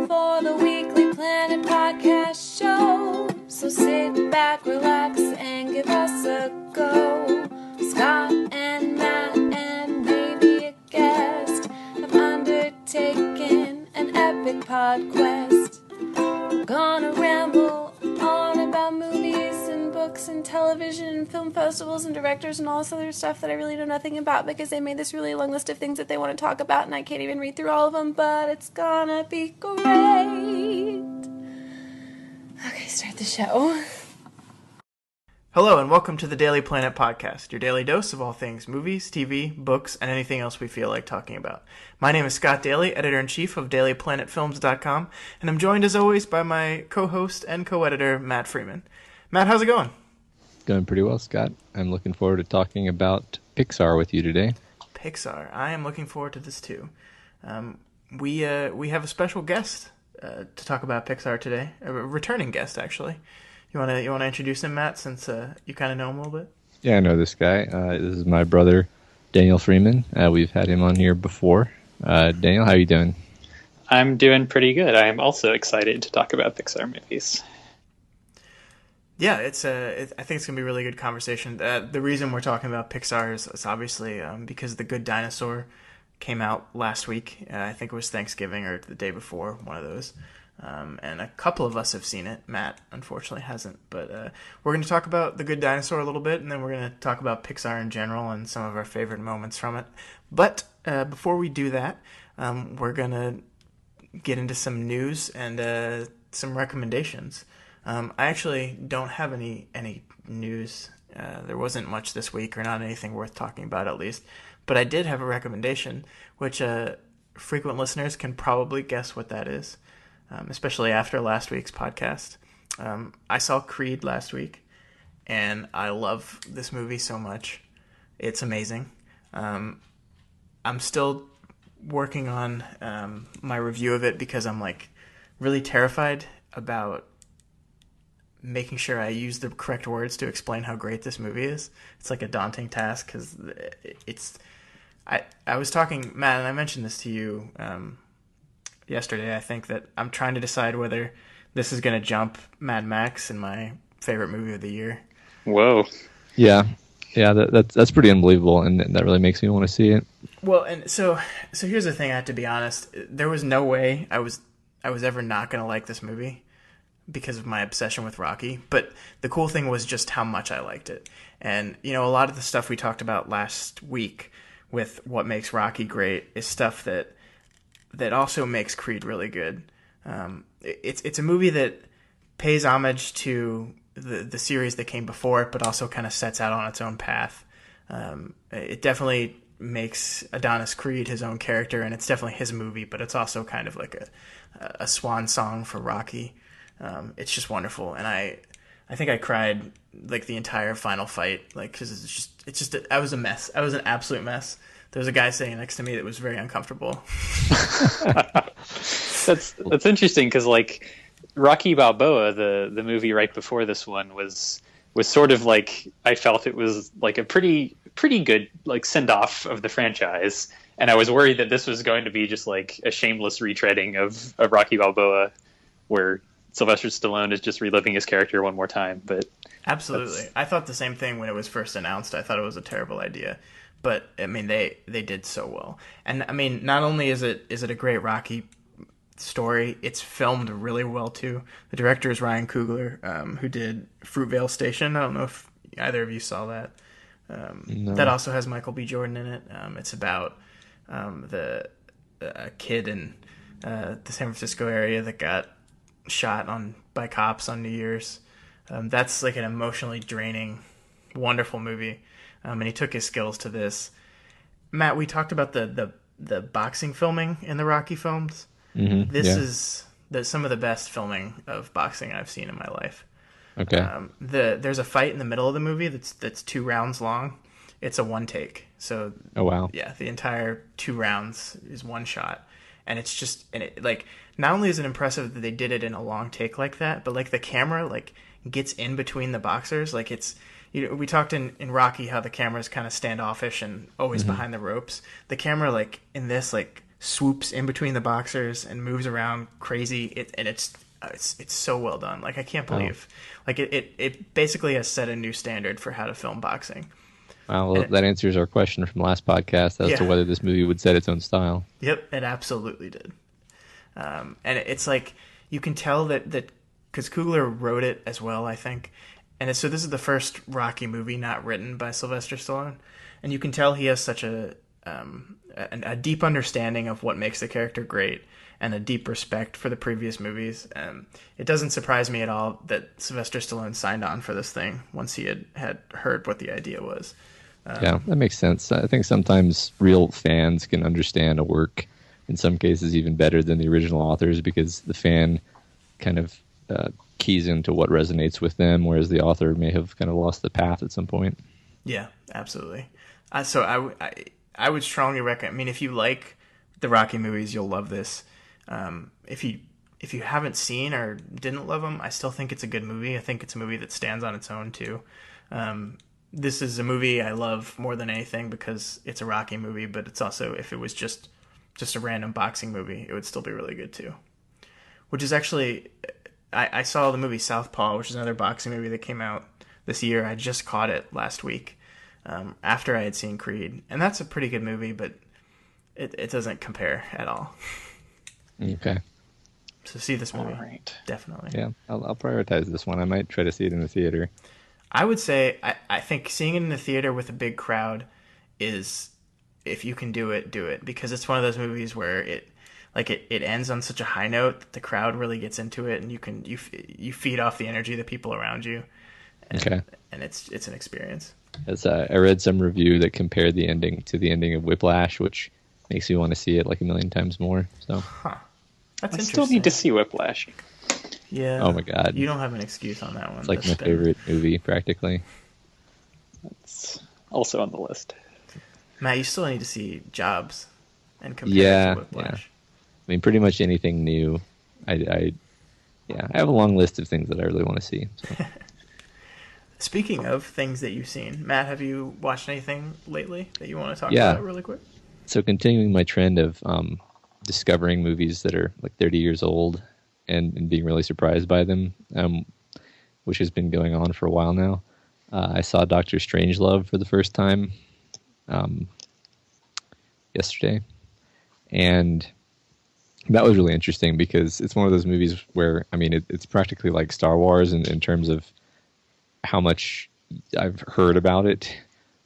for the Weekly Planet podcast show. So sit back, relax, and give us a go. Scott and Matt and maybe a guest have undertaken an epic pod quest. We're gonna ramble on about movies and books and television and film festivals and directors and all this other stuff that I really know nothing about because they made this really long list of things that they want to talk about and I can't even read through all of them, but it's gonna be great. Okay, start the show. Hello and welcome to the Daily Planet podcast, your daily dose of all things movies, TV, books, and anything else we feel like talking about. My name is Scott Daly, editor-in-chief of dailyplanetfilms.com, and I'm joined as always by my co-host and co-editor, Matt Freeman. Matt, how's it going? Going pretty well, Scott. I'm looking forward to talking about Pixar with you today. Pixar. I am looking forward to this too. We have a special guest to talk about Pixar today, a returning guest actually. You want to introduce him, Matt, since you kind of know him a little bit? Yeah, I know this guy. This is my brother, Daniel Freeman. We've had him on here before. Daniel, how are you doing? I'm doing pretty good. I am also excited to talk about Pixar movies. Yeah, I think it's going to be a really good conversation. The reason we're talking about Pixar is obviously because The Good Dinosaur came out last week. I think it was Thanksgiving or the day before, one of those. And a couple of us have seen it. Matt, unfortunately, hasn't. But we're going to talk about The Good Dinosaur a little bit, and then we're going to talk about Pixar in general and some of our favorite moments from it. But before we do that, we're going to get into some news and some recommendations. I actually don't have any news. There wasn't much this week, or not anything worth talking about at least. But I did have a recommendation, which frequent listeners can probably guess what that is. Especially after last week's podcast. I saw Creed last week, and I love this movie so much. It's amazing. I'm still working on my review of it because I'm like really terrified about making sure I use the correct words to explain how great this movie is. It's like a daunting task because I was talking, Matt, and I mentioned this to you yesterday. I think that I'm trying to decide whether this is going to jump Mad Max in my favorite movie of the year. Whoa. Yeah, that's pretty unbelievable, and that really makes me want to see it. Well, and so here's the thing. I have to be honest. There was no way I was ever not going to like this movie because of my obsession with Rocky. But the cool thing was just how much I liked it. And a lot of the stuff we talked about last week with what makes Rocky great is stuff that also makes Creed really good. It's a movie that pays homage to the series that came before it, but also kind of sets out on its own path. It definitely makes Adonis Creed his own character, and it's definitely his movie, but it's also kind of like a swan song for Rocky. It's just wonderful, and I think I cried like the entire final fight, like because I was a mess. I was an absolute mess. There was a guy sitting next to me that was very uncomfortable. That's interesting because like Rocky Balboa, the movie right before this one was sort of like, I felt it was like a pretty good like send off of the franchise, and I was worried that this was going to be just like a shameless retreading of Rocky Balboa, where Sylvester Stallone is just reliving his character one more time. But absolutely, I thought the same thing when it was first announced. I thought it was a terrible idea. But I mean, they did so well, and I mean, not only is it a great Rocky story, it's filmed really well too. The director is Ryan Coogler, who did Fruitvale Station. I don't know if either of you saw that. No. That also has Michael B. Jordan in it. It's about the kid in the San Francisco area that got shot by cops on New Year's. That's like an emotionally draining, wonderful movie. And he took his skills to this. Matt, we talked about the boxing filming in the Rocky films. Mm-hmm, this is some of the best filming of boxing I've seen in my life. Okay. There's a fight in the middle of the movie that's 2 rounds long. It's a one take. So oh wow. Yeah, the entire 2 rounds is one shot. And it's just, and it like, not only is it impressive that they did it in a long take like that, but like the camera like gets in between the boxers. Like it's, we talked in Rocky how the camera's kind of standoffish and always behind the ropes. The camera, like in this, like swoops in between the boxers and moves around crazy. It's so well done. Like, I can't believe, like, it basically has set a new standard for how to film boxing. Well, that answers our question from last podcast as to whether this movie would set its own style. Yep, it absolutely did. And it's like, you can tell that because Coogler wrote it as well, I think. And so this is the first Rocky movie not written by Sylvester Stallone. And you can tell he has such a deep understanding of what makes the character great and a deep respect for the previous movies. It doesn't surprise me at all that Sylvester Stallone signed on for this thing once he had heard what the idea was. Yeah, that makes sense. I think sometimes real fans can understand a work, in some cases even better than the original authors, because the fan kind of keys into what resonates with them, whereas the author may have kind of lost the path at some point. Yeah, absolutely. So I would strongly recommend. I mean, if you like the Rocky movies, you'll love this. If you haven't seen or didn't love them, I still think it's a good movie. I think it's a movie that stands on its own too. This is a movie I love more than anything because it's a Rocky movie, but it's also, if it was just a random boxing movie, it would still be really good too. Which is actually, I saw the movie Southpaw, which is another boxing movie that came out this year. I just caught it last week after I had seen Creed. And that's a pretty good movie, but it doesn't compare at all. Okay. So see this movie. All right. Definitely. Yeah, I'll prioritize this one. I might try to see it in the theater. I would say, I think seeing it in the theater with a big crowd is, if you can do it, do it. Because it's one of those movies where it ends on such a high note that the crowd really gets into it, and you feed off the energy of the people around you. And, and it's an experience. As I read some review that compared the ending to the ending of Whiplash, which makes me want to see it like a million times more. So, That's I interesting. still need to see Whiplash. Yeah. Oh my God. You don't have an excuse on that one. It's like my favorite movie, practically. It's also on the list. Matt, you still need to see Jobs and compare it to Whiplash. I mean, pretty much anything new. I have a long list of things that I really want to see. So. Speaking of things that you've seen, Matt, have you watched anything lately that you want to talk about really quick? So continuing my trend of discovering movies that are like 30 years old and being really surprised by them, which has been going on for a while now. I saw Dr. Strangelove for the first time yesterday, and that was really interesting because it's one of those movies where, I mean, it's practically like Star Wars in terms of how much I've heard about it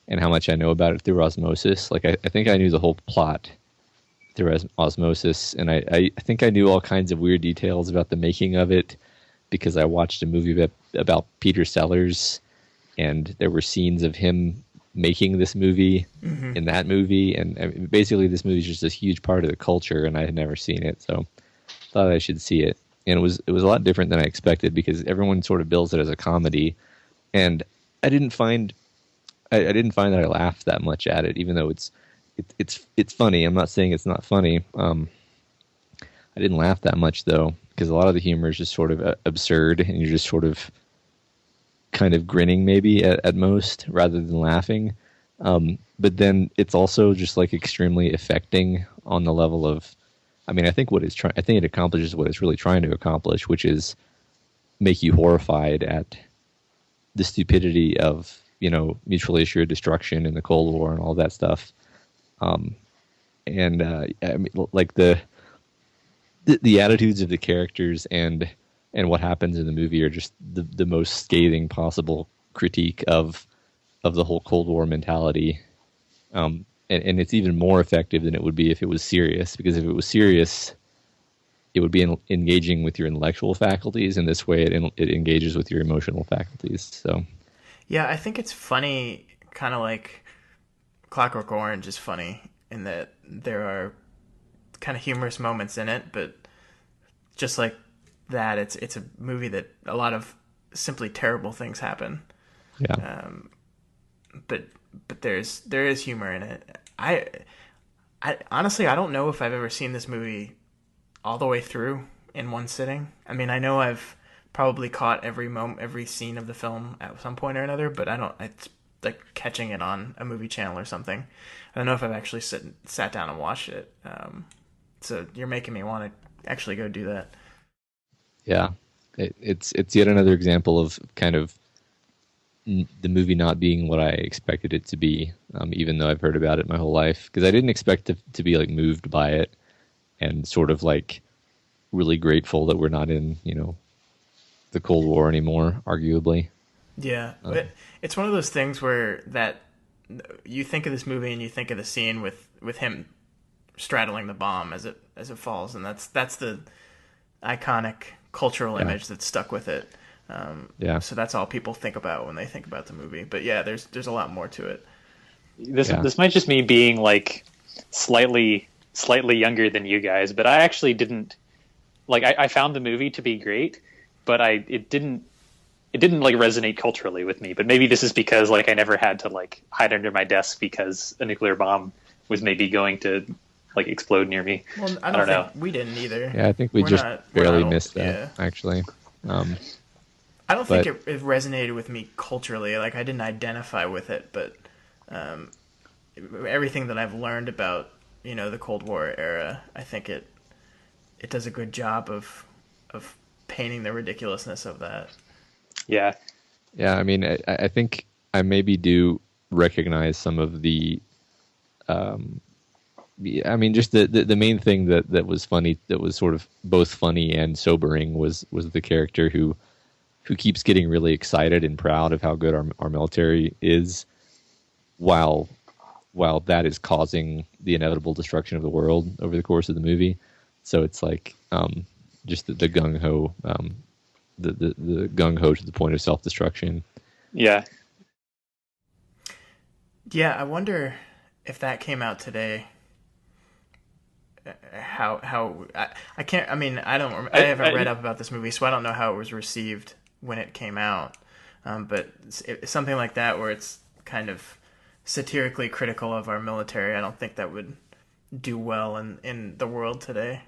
and how much I know about it through osmosis. Like, I think I knew the whole plot through osmosis, and I think I knew all kinds of weird details about the making of it because I watched a movie about Peter Sellers, and there were scenes of him making this movie in that movie, and I mean, basically this movie is just this huge part of the culture, and I had never seen it, so thought I should see it. And it was a lot different than I expected because everyone sort of bills it as a comedy, and I didn't find that I laughed that much at it, even though it's funny. I'm not saying it's not funny. I didn't laugh that much though, because a lot of the humor is just sort of absurd, and you're just sort of kind of grinning maybe at most rather than laughing. But then it's also just like extremely affecting on the level of, I mean, I think it accomplishes what it's really trying to accomplish, which is make you horrified at the stupidity of, mutually assured destruction in the Cold War and all that stuff. I mean, like the attitudes of the characters and what happens in the movie are just the most scathing possible critique of the whole Cold War mentality. And it's even more effective than it would be if it was serious, because if it was serious, it would be engaging with your intellectual faculties. In this way, it engages with your emotional faculties. So, yeah, I think it's funny, kind of like Clockwork Orange is funny in that there are kind of humorous moments in it, but just like that, it's a movie that a lot of simply terrible things happen. Yeah. But there is humor in it. I honestly, I don't know if I've ever seen this movie all the way through in one sitting. I mean, I know I've probably caught every scene of the film at some point or another, but it's like catching it on a movie channel or something. I don't know if I've actually sat down and watched it. So you're making me want to actually go do that. Yeah, it's yet another example of kind of the movie not being what I expected it to be, even though I've heard about it my whole life. Because I didn't expect to be like moved by it and sort of like really grateful that we're not in, the Cold War anymore, arguably. Yeah, it's one of those things where that you think of this movie and you think of the scene with him straddling the bomb as it falls, and that's the iconic cultural image that's stuck with it. So that's all people think about when they think about the movie. But yeah, there's a lot more to it. This might just me being like slightly younger than you guys, but I actually didn't like. I found the movie to be great, but it didn't like resonate culturally with me. But maybe this is because like I never had to like hide under my desk because a nuclear bomb was maybe going to like explode near me. Well, I don't know. We didn't either. Yeah, I think we barely missed that, actually. I don't think it resonated with me culturally. Like, I didn't identify with it, but everything that I've learned about, the Cold War era, I think it does a good job of painting the ridiculousness of that. Yeah. Yeah, I mean, I think I maybe do recognize some of the... I mean, just the main thing that was funny, that was sort of both funny and sobering, was the character who keeps getting really excited and proud of how good our military is, while that is causing the inevitable destruction of the world over the course of the movie. So it's like just the gung ho, the gung ho to the point of self destruction. Yeah. Yeah, I wonder if that came out today. How I can't. I mean, I haven't read up about this movie, so I don't know how it was received when it came out. But something like that, where it's kind of satirically critical of our military, I don't think that would do well in the world today.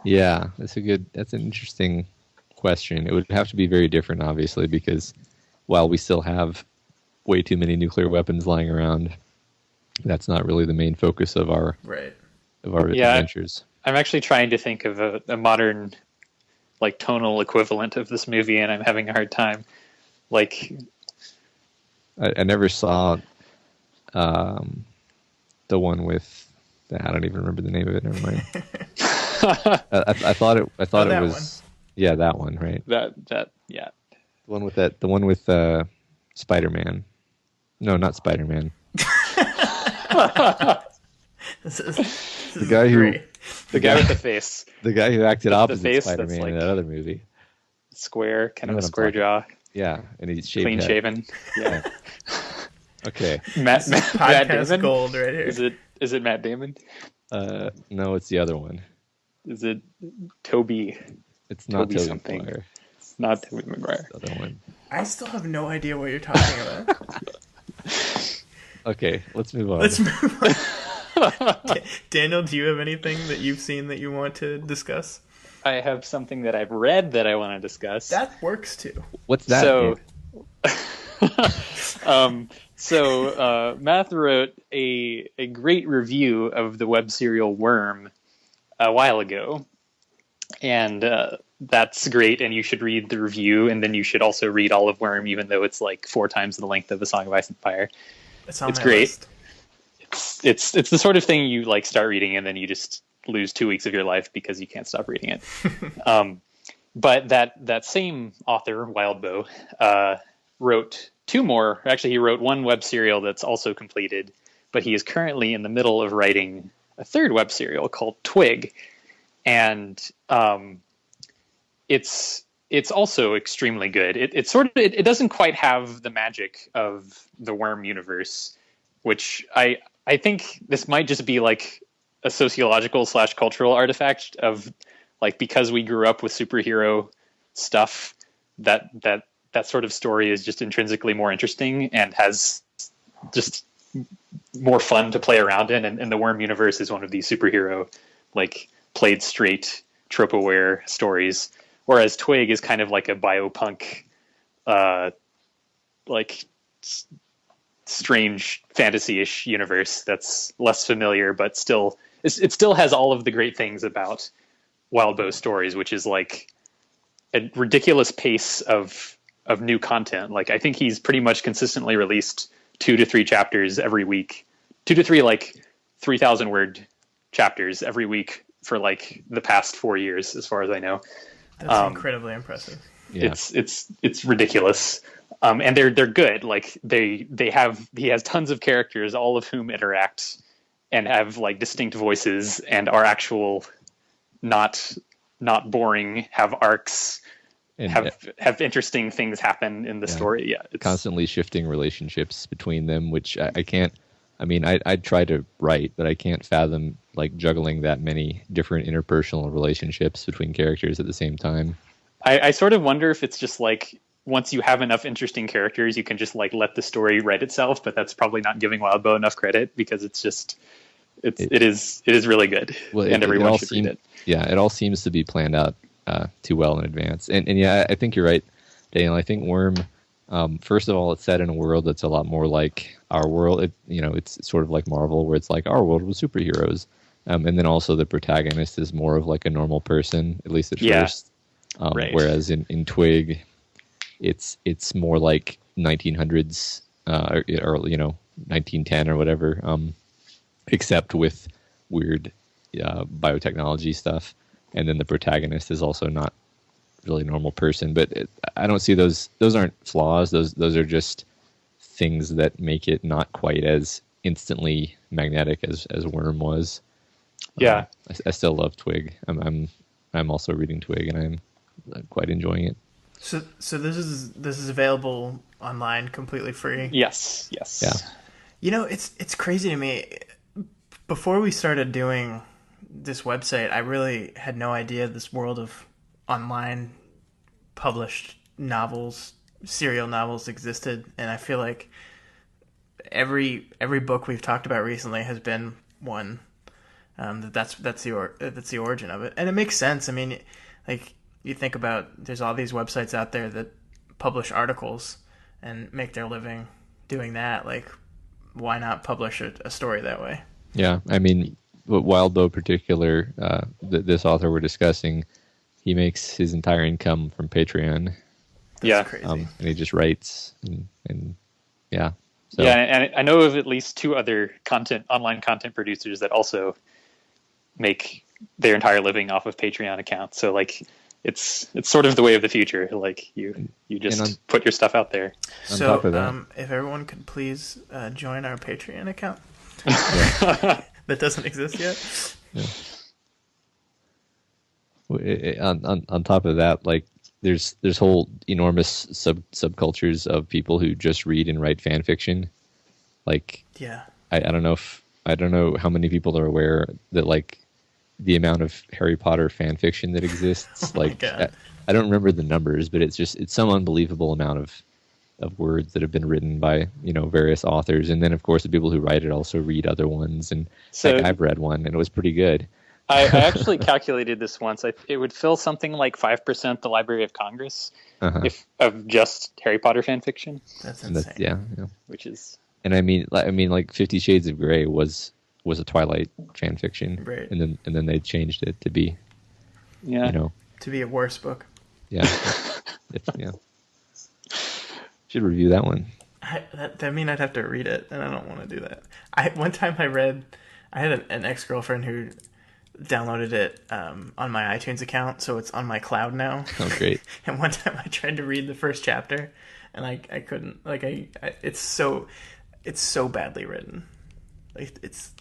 Yeah, that's an interesting question. It would have to be very different, obviously, because while we still have way too many nuclear weapons lying around, that's not really the main focus of our adventures. I'm actually trying to think of a modern, like, tonal equivalent of this movie, and I'm having a hard time. Like, I never saw the one with. I don't even remember the name of it. Never mind. I thought it was one. Yeah, that one, right? That yeah. The one with Spider-Man. No, not Spider-Man. The guy with the face. The guy who acted opposite face Spider-Man like in that other movie. Square, kind of a square jaw. Yeah, and he's shaved clean shaven. Yeah. Okay. Matt Damon? Gold right here. Is it Matt Damon? No, it's the other one. Is it Toby? It's not Toby something. Maguire. It's not Toby Maguire. It's the other one. I still have no idea what you're talking about. Okay, let's move on. Daniel, do you have anything that you've seen that you want to discuss? I have something that I've read that I want to discuss. That works too. What's that? So Matt wrote a great review of the web serial Worm a while ago, and that's great, and you should read the review, and then you should also read all of Worm, even though it's like 4 times the length of A Song of Ice and Fire. It's great. List. It's the sort of thing you like start reading and then you just lose 2 weeks of your life because you can't stop reading it. But that same author, Wildbow, wrote 2 more. Actually, he wrote 1 web serial that's also completed, but he is currently in the middle of writing a 3rd web serial called Twig, and it's also extremely good. It doesn't quite have the magic of the Worm universe, which I think this might just be like a sociological / cultural artifact of like, because we grew up with superhero stuff, that sort of story is just intrinsically more interesting and has just more fun to play around in. And the Worm universe is one of these superhero, like, played straight, trope-aware stories. Whereas Twig is kind of like a biopunk, like strange fantasy-ish universe that's less familiar, but still it still has all of the great things about Wild Bow Stories, which is like a ridiculous pace of new content. Like I think he's pretty much consistently released 2 to 3 chapters every week, 2 to 3 like 3,000 word chapters every week for like the past 4 years, as far as I know. That's incredibly impressive. Yeah. It's ridiculous. And they're good. Like he has tons of characters, all of whom interact and have like distinct voices and are actual, not boring, have arcs, And have interesting things happen in the story. Yeah, it's constantly shifting relationships between them, which I can't. I mean, I try to write, but I can't fathom like juggling that many different interpersonal relationships between characters at the same time. I sort of wonder if it's just like once you have enough interesting characters, you can just like let the story write itself. But that's probably not giving Wild Bow enough credit, because it is really good, and everyone should read it. Yeah, it all seems to be planned out too well in advance. And yeah, I think you're right, Daniel. I think Worm, first of all, it's set in a world that's a lot more like our world. It's sort of like Marvel, where it's like our world with superheroes. And then also the protagonist is more of like a normal person, at least at first. Right. Whereas in Twig, it's more like 1900s or 1910 or whatever, except with weird biotechnology stuff. And then the protagonist is also not really a normal person. But I don't see those aren't flaws. Those are just things that make it not quite as instantly magnetic as Worm was. Yeah, I still love Twig. I'm also reading Twig, and I'm quite enjoying it. So this is available online, completely free. Yes. Yeah. It's crazy to me. Before we started doing this website, I really had no idea this world of online published novels, serial novels, existed, and I feel like every book we've talked about recently has been one. That's the origin of it, and it makes sense. I mean, like you think about, there's all these websites out there that publish articles and make their living doing that. Like, why not publish a story that way? Yeah, I mean, Wild Bow particular, this author we're discussing, he makes his entire income from Patreon. That's crazy. And he just writes and yeah. So. Yeah, and I know of at least 2 other online content producers that also make their entire living off of Patreon accounts. So like it's sort of the way of the future. Like you just put your stuff out there. On top of that, if everyone could please join our Patreon account that doesn't exist yet. Yeah. On top of that, like there's whole enormous subcultures of people who just read and write fan fiction. Like, yeah, I don't know how many people are aware that like the amount of Harry Potter fan fiction that exists. Like, I don't remember the numbers, but it's some unbelievable amount of words that have been written by various authors, and then of course the people who write it also read other ones. And so like, I've read one and it was pretty good. I actually calculated this once. It would fill something like 5% the Library of Congress if of just Harry Potter fan fiction. That's insane. Yeah. Which is, and I mean, like 50 Shades of Grey was a Twilight fan fiction, right? And then they changed it to be, to be a worse book. Yeah, yeah. Should review that one. I mean, I'd have to read it, and I don't want to do that. One time I had an ex-girlfriend who downloaded it on my iTunes account, so it's on my cloud now. Oh, great. And one time I tried to read the first chapter, and I couldn't. Like it's so badly written. Like it's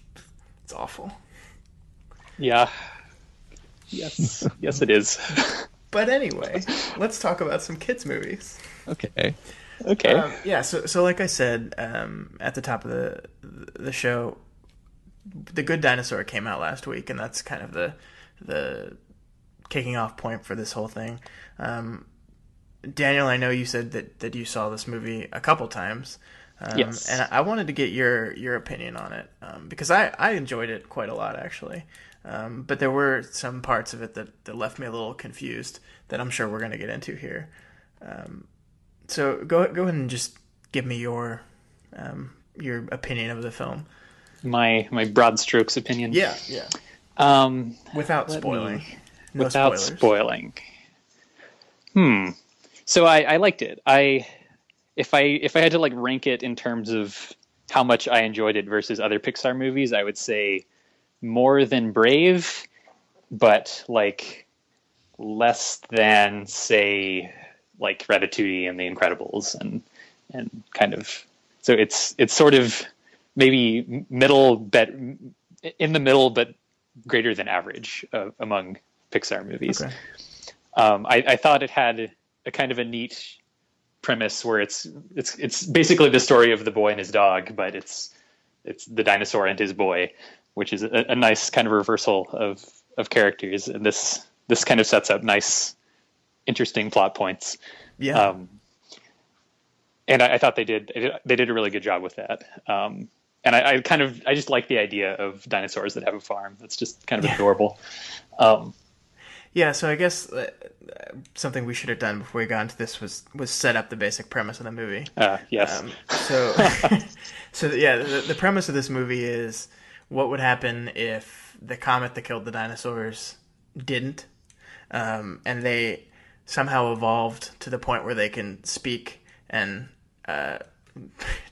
awful. Yeah. Yes. Yes, it is. But anyway, let's talk about some kids movies. Okay. Yeah. So like I said at the top of the show, The Good Dinosaur came out last week, and that's kind of the kicking off point for this whole thing. Daniel, I know you said that you saw this movie a couple times. Yes. And I wanted to get your opinion on it because I enjoyed it quite a lot, actually. But there were some parts of it that left me a little confused that I'm sure we're going to get into here. So go ahead and just give me your opinion of the film. My broad strokes opinion. Yeah. Without Let spoiling. me- No without spoilers. spoiling. So I liked it. If I had to like rank it in terms of how much I enjoyed it versus other Pixar movies, I would say more than Brave, but like less than, say, like Ratatouille and The Incredibles, and kind of, so it's sort of maybe middle, but in the middle, but greater than average among Pixar movies. Okay. I thought it had a kind of a neat premise where it's basically the story of the boy and his dog, but it's the dinosaur and his boy, which is a nice kind of reversal of characters, and this kind of sets up nice, interesting plot points. Yeah. And I thought they did a really good job with that. And I just like the idea of dinosaurs that have a farm. That's just kind of adorable. Yeah, so I guess something we should have done before we got into this was set up the basic premise of the movie. Yes. So the premise of this movie is what would happen if the comet that killed the dinosaurs didn't, and they somehow evolved to the point where they can speak and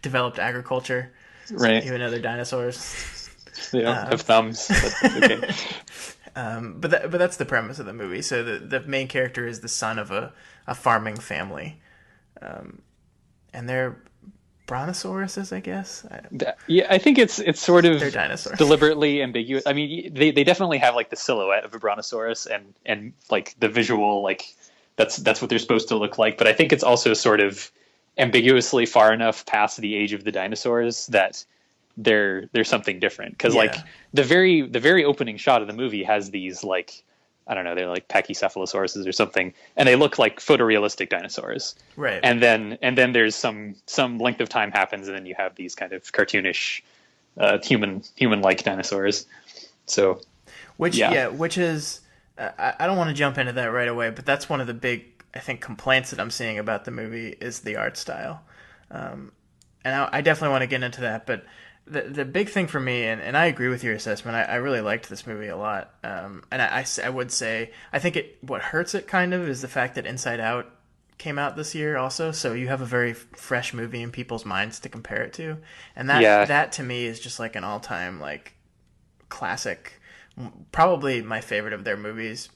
developed agriculture, Right. even though they're dinosaurs. They don't have thumbs. But that's okay. But that's the premise of the movie. So the main character is the son of a farming family, and they're brontosauruses, I guess. Yeah, I think it's sort of They're dinosaurs. deliberately ambiguous. I mean, they definitely have like the silhouette of a brontosaurus and like the visual, like that's what they're supposed to look like. But I think it's also sort of ambiguously far enough past the age of the dinosaurs that they're something different. Because like the very opening shot of the movie has these, like, I don't know, they're like pachycephalosauruses or something, and they look like photorealistic dinosaurs. Right. And then there's some length of time happens, and then you have these kind of cartoonish, human-like dinosaurs. So, Which is I don't want to jump into that right away, but that's one of the big, I think, complaints that I'm seeing about the movie is the art style, and I definitely want to get into that. But the big thing for me, and I agree with your assessment, I really liked this movie a lot, and I would say I think what hurts it kind of is the fact that Inside Out came out this year also, so you have a very fresh movie in people's minds to compare it to, and that to me is just like an all-time like classic, probably my favorite of their movies,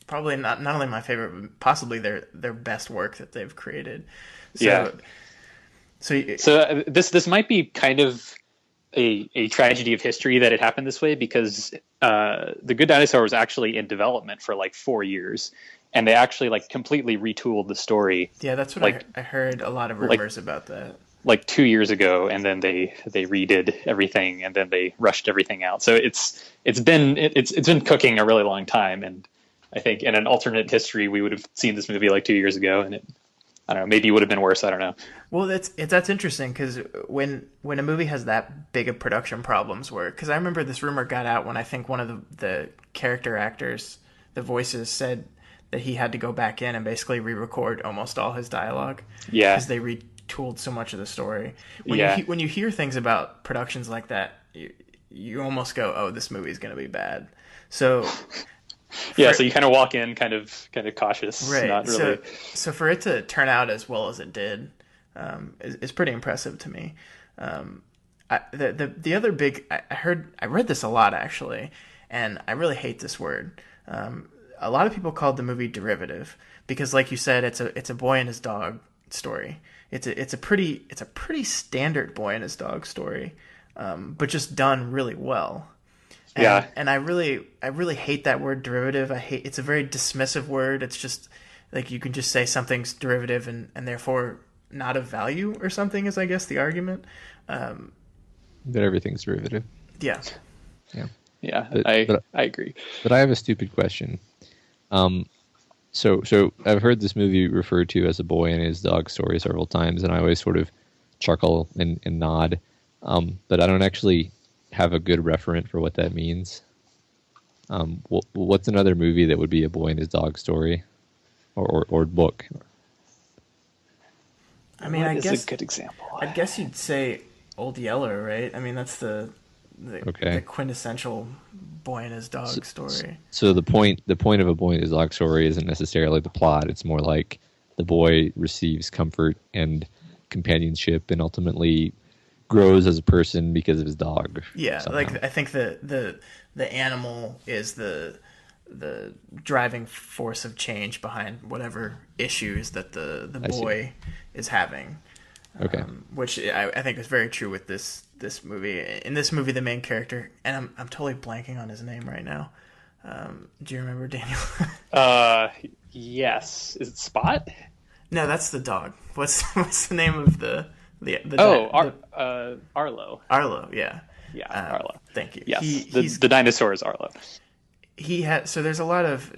probably not only my favorite, but possibly their best work that they've created. So this might be kind of a tragedy of history that it happened this way, because the Good Dinosaur was actually in development for like 4 years, and they actually like completely retooled the story. Yeah, that's what I heard a lot of rumors about that. Like 2 years ago, and then they redid everything, and then they rushed everything out. So it's been cooking a really long time, and I think in an alternate history we would have seen this movie like 2 years ago, and I don't know, maybe it would have been worse. I don't know. Well, that's interesting, because when a movie has that big of production problems, because I remember this rumor got out when I think one of the character actors, the voices, said that he had to go back in and basically re-record almost all his dialogue. Yeah, because they retooled so much of the story. When you hear things about productions like that, you almost go, "Oh, this movie's going to be bad." So. So you kind of walk in kind of cautious, right? Not really. So for it to turn out as well as it did, is pretty impressive to me. The other big, I read this a lot actually, and I really hate this word. A lot of people called the movie derivative because, like you said, it's a boy and his dog story. It's a pretty standard boy and his dog story, but just done really well. And I really hate that word derivative. It's a very dismissive word. It's just like you can just say something's derivative and therefore not of value or something is, I guess, the argument. That everything's derivative. Yeah. I agree. But I have a stupid question. So I've heard this movie referred to as a boy and his dog story several times, and I always sort of chuckle and nod. But I don't actually have a good referent for what that means. What's another movie that would be a boy and his dog story, or book? I mean, what I is guess a good example. I guess you'd say Old Yeller, right? I mean, that's the the quintessential boy and his dog story. So the point of a boy and his dog story isn't necessarily the plot. It's more like the boy receives comfort and companionship and ultimately grows as a person because of his dog. Yeah, somehow. like I think the animal is the driving force of change behind whatever issues that the boy is having. Okay. Which I think is very true with this movie. In this movie, the main character, and I'm totally blanking on his name right now. Do you remember, Daniel? Yes. Is it Spot? No, that's the dog. What's the name of the Arlo. Arlo, yeah. Yeah, Arlo. Thank you. Yes, the dinosaur is Arlo. So there's a lot of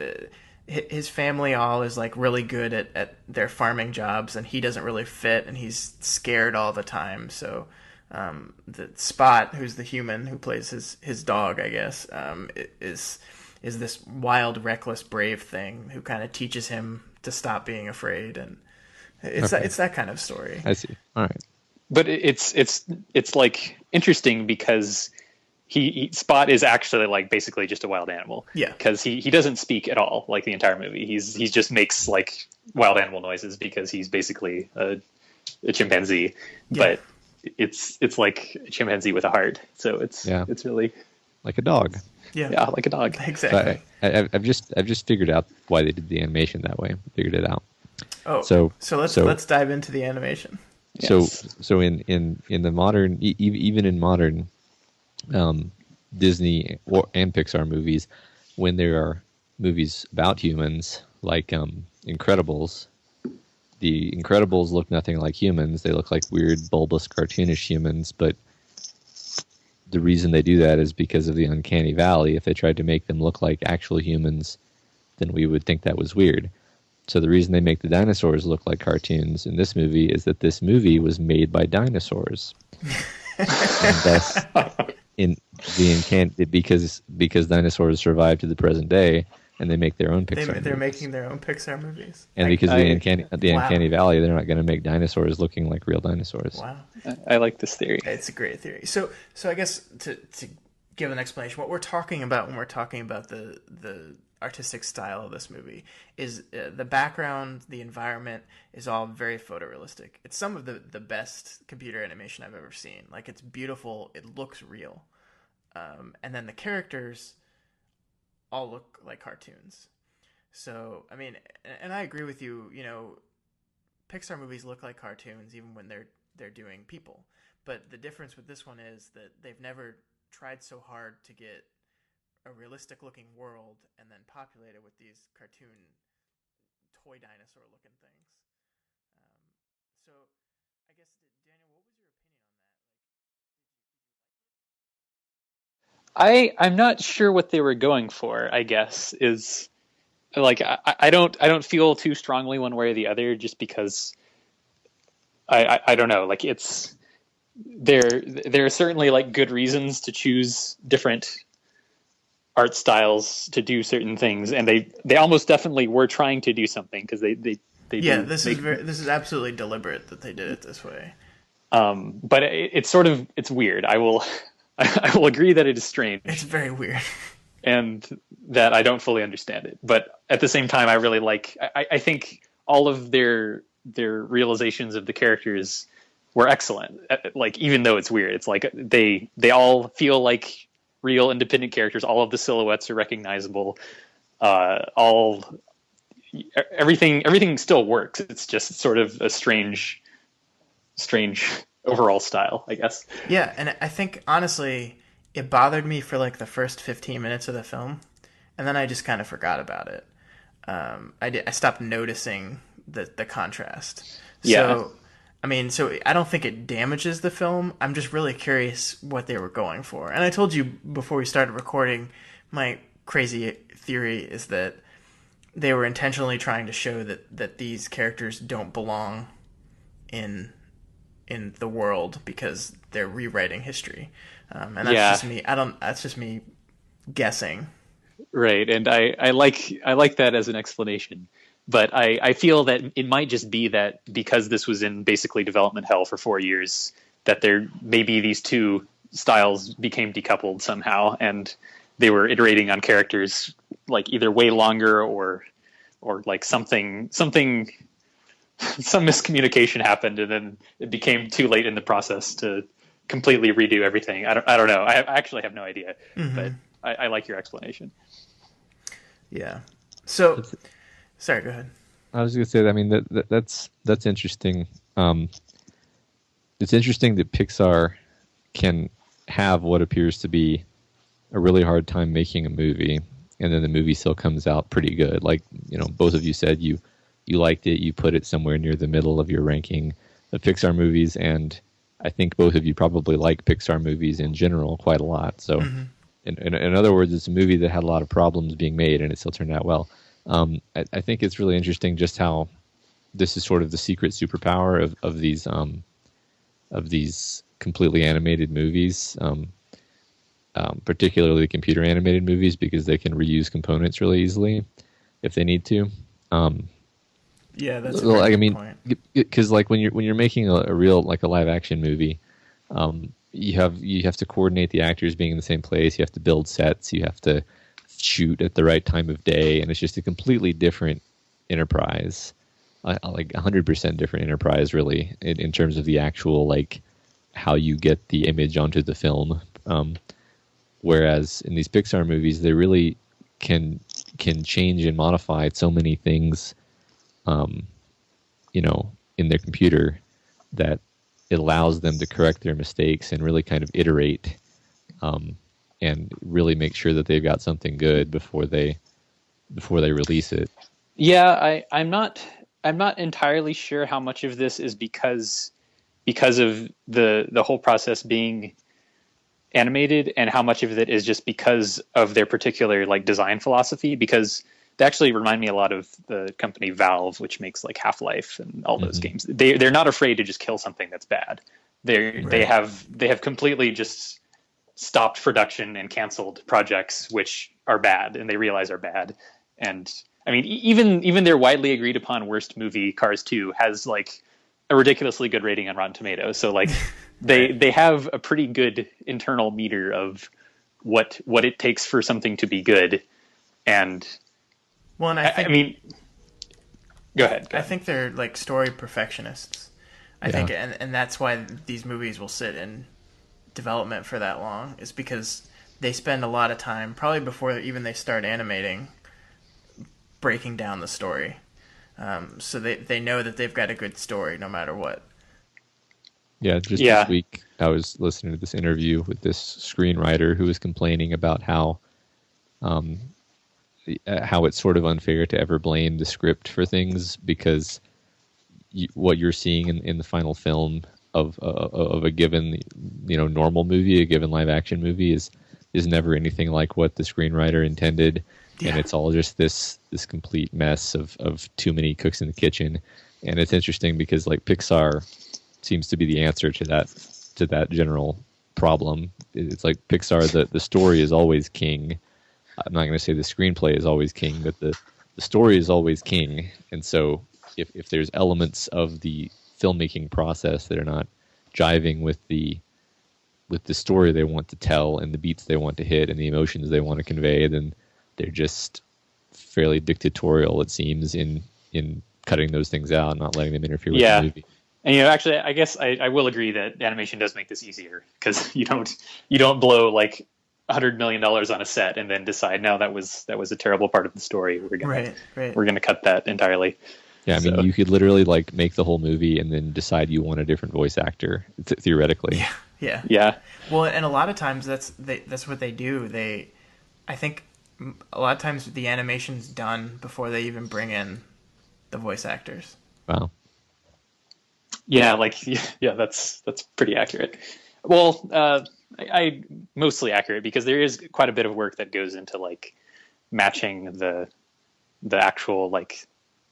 his family all is like really good at their farming jobs, and he doesn't really fit, and he's scared all the time. So the Spot, who's the human who plays his dog, I guess, is this wild, reckless, brave thing who kind of teaches him to stop being afraid, and it's that kind of story. I see. All right. But it's like interesting because Spot is actually like basically just a wild animal. Yeah. Because he doesn't speak at all like the entire movie. He just makes like wild animal noises because he's basically a chimpanzee. Yeah. But it's like a chimpanzee with a heart. So it's really like a dog. Yeah, like a dog. Exactly. So I've just figured out why they did the animation that way. Figured it out. Oh. So let's dive into the animation. Yes. So in the modern, even in modern Disney and Pixar movies, when there are movies about humans like Incredibles, the Incredibles look nothing like humans. They look like weird, bulbous, cartoonish humans. But the reason they do that is because of the uncanny valley. If they tried to make them look like actual humans, then we would think that was weird. So the reason they make the dinosaurs look like cartoons in this movie is that this movie was made by dinosaurs. And thus, because dinosaurs survive to the present day, and they make their own Pixar. They're making their own Pixar movies. And because the uncanny valley, they're not going to make dinosaurs looking like real dinosaurs. Wow, I like this theory. It's a great theory. So I guess to give an explanation, what we're talking about when we're talking about the artistic style of this movie is the background, the environment is all very photorealistic. It's some of the best computer animation I've ever seen. Like, it's beautiful, it looks real, and then the characters all look like cartoons. So I mean, and I agree with you. You know, Pixar movies look like cartoons even when they're doing people. But the difference with this one is that they've never tried so hard to get a realistic looking world and then populate it with these cartoon toy dinosaur looking things. So I guess, Daniel, what was your opinion on that? I'm not sure what they were going for, I guess, is like I don't feel too strongly one way or the other, just because I don't know, like it's there are certainly like good reasons to choose different art styles to do certain things, and they almost definitely were trying to do something, because they this is absolutely deliberate that they did it this way. But it's weird. I will agree that it is strange. It's very weird, and that I don't fully understand it. But at the same time, I really like. I think all of their realizations of the characters were excellent. Like, even though it's weird, it's like they all feel like real independent characters. All of the silhouettes are recognizable. Everything still works. It's just sort of a strange overall style, I guess. Yeah, and I think honestly, it bothered me for like the first 15 minutes of the film, and then I just kind of forgot about it. I stopped noticing the contrast. Yeah. So I don't think it damages the film. I'm just really curious what they were going for. And I told you before we started recording, my crazy theory is that they were intentionally trying to show that these characters don't belong in the world because they're rewriting history. And that's just me. That's just me guessing. Right. And I like that as an explanation. But I feel that it might just be that because this was in basically development hell for 4 years, that there may be these two styles became decoupled somehow, and they were iterating on characters like either way longer or like something some miscommunication happened, and then it became too late in the process to completely redo everything. I don't know. I actually have no idea, but I like your explanation. Yeah. So, sorry, go ahead. I was going to say, I mean, that's interesting. It's interesting that Pixar can have what appears to be a really hard time making a movie, and then the movie still comes out pretty good. Like, you know, both of you said you liked it, you put it somewhere near the middle of your ranking of Pixar movies, and I think both of you probably like Pixar movies in general quite a lot. So, in other words, it's a movie that had a lot of problems being made, and it still turned out well. I think it's really interesting just how this is sort of the secret superpower of these completely animated movies, particularly computer animated movies, because they can reuse components really easily if they need to. Yeah, that's a very good point. Because like when you're making a real like a live action movie, you have to coordinate the actors being in the same place. You have to build sets. You have to shoot at the right time of day, and it's just a completely different enterprise, like 100% different enterprise, really, in terms of the actual like how you get the image onto the film. Whereas in these Pixar movies, they really can change and modify so many things, in their computer, that it allows them to correct their mistakes and really kind of iterate, and really make sure that they've got something good before they release it. Yeah, I'm not entirely sure how much of this is because of the whole process being animated, and how much of it is just because of their particular like design philosophy, because they actually remind me a lot of the company Valve, which makes like Half-Life and all those games. They're not afraid to just kill something that's bad. They have completely just stopped production and canceled projects which are bad, and they realize are bad. And I mean, even their widely agreed upon worst movie, Cars 2, has like a ridiculously good rating on Rotten Tomatoes. So like they have a pretty good internal meter of what it takes for something to be good. And well, and I mean, go ahead. I think they're like story perfectionists. I think, and that's why these movies will sit in development for that long, is because they spend a lot of time, probably before even they start animating, breaking down the story. So they know that they've got a good story no matter what. Yeah, this week I was listening to this interview with this screenwriter who was complaining about how it's sort of unfair to ever blame the script for things, because what you're seeing in the final film of a given normal movie, a given live action movie, is never anything like what the screenwriter intended. Yeah. And it's all just this complete mess of too many cooks in the kitchen. And it's interesting because like Pixar seems to be the answer to that general problem. It's like Pixar, the story is always king. I'm not going to say the screenplay is always king, but the story is always king. And so if there's elements of the filmmaking process that are not jiving with the story they want to tell and the beats they want to hit and the emotions they want to convey, then they're just fairly dictatorial, it seems, in cutting those things out, not letting them interfere with the movie. And actually, I guess I will agree that animation does make this easier, because you don't blow like $100 million on a set and then decide, no, that was a terrible part of the story. We're gonna cut that entirely. Yeah, I mean, you could literally like make the whole movie and then decide you want a different voice actor, theoretically. Yeah. Well, and a lot of times that's what they do. I think a lot of times the animation's done before they even bring in the voice actors. Wow. Yeah, that's pretty accurate. Well, I mostly accurate, because there is quite a bit of work that goes into like matching the actual like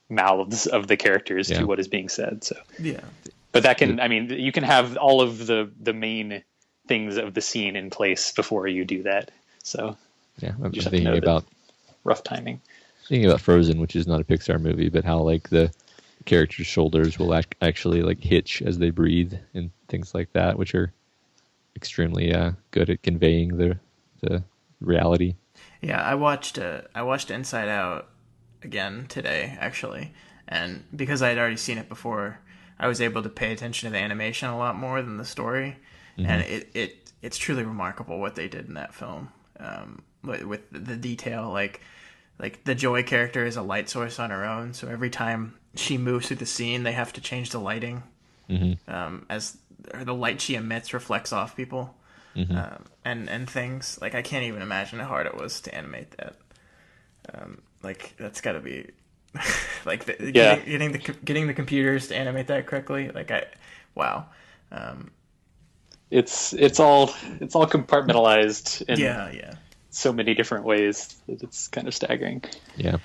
mouths of the characters to what is being said. So but that can, I mean, you can have all of the main things of the scene in place before you do that. So I'm just thinking about rough timing. Thinking about Frozen, which is not a Pixar movie, but how like the characters' shoulders will actually like hitch as they breathe and things like that, which are extremely good at conveying the reality. Yeah, I watched Inside Out again today, actually, and because I had already seen it before, I was able to pay attention to the animation a lot more than the story, and it's truly remarkable what they did in that film, with the detail. Like the Joy character is a light source on her own, so every time she moves through the scene, they have to change the lighting, as the light she emits reflects off people. And things like I can't even imagine how hard it was to animate that. Like that's got to be like getting the computers to animate that correctly. Wow. It's all compartmentalized in Yeah. so many different ways that it's kind of staggering. Yeah.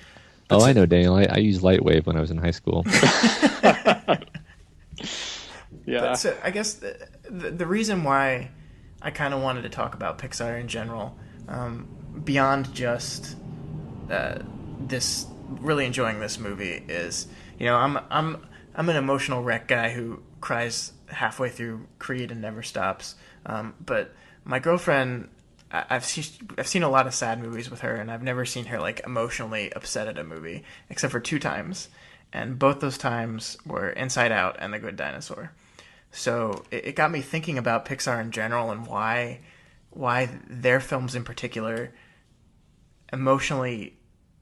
I know, Daniel. I used Lightwave when I was in high school. Yeah. But so I guess the reason why I kind of wanted to talk about Pixar in general, beyond just this really enjoying this movie, is I'm an emotional wreck guy who cries halfway through Creed and never stops. But my girlfriend, I've seen a lot of sad movies with her, and I've never seen her like emotionally upset at a movie except for 2 times, and both those times were Inside Out and The Good Dinosaur. So it got me thinking about Pixar in general and why their films in particular emotionally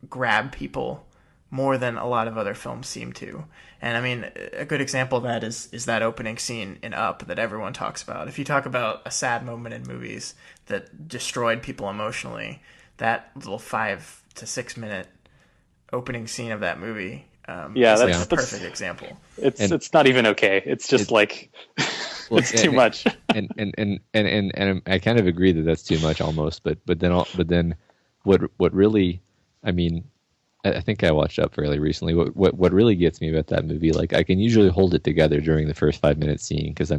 grab people more than a lot of other films seem to. And I mean, a good example of that is that opening scene in Up that everyone talks about. If you talk about a sad moment in movies that destroyed people emotionally, that little 5 to 6 minute opening scene of that movie that's a perfect example. It's not even okay. It's just it's too much. And I kind of agree that that's too much almost. But then what really, I mean, I think I watched Up fairly recently. What really gets me about that movie, like I can usually hold it together during the first 5 minutes scene because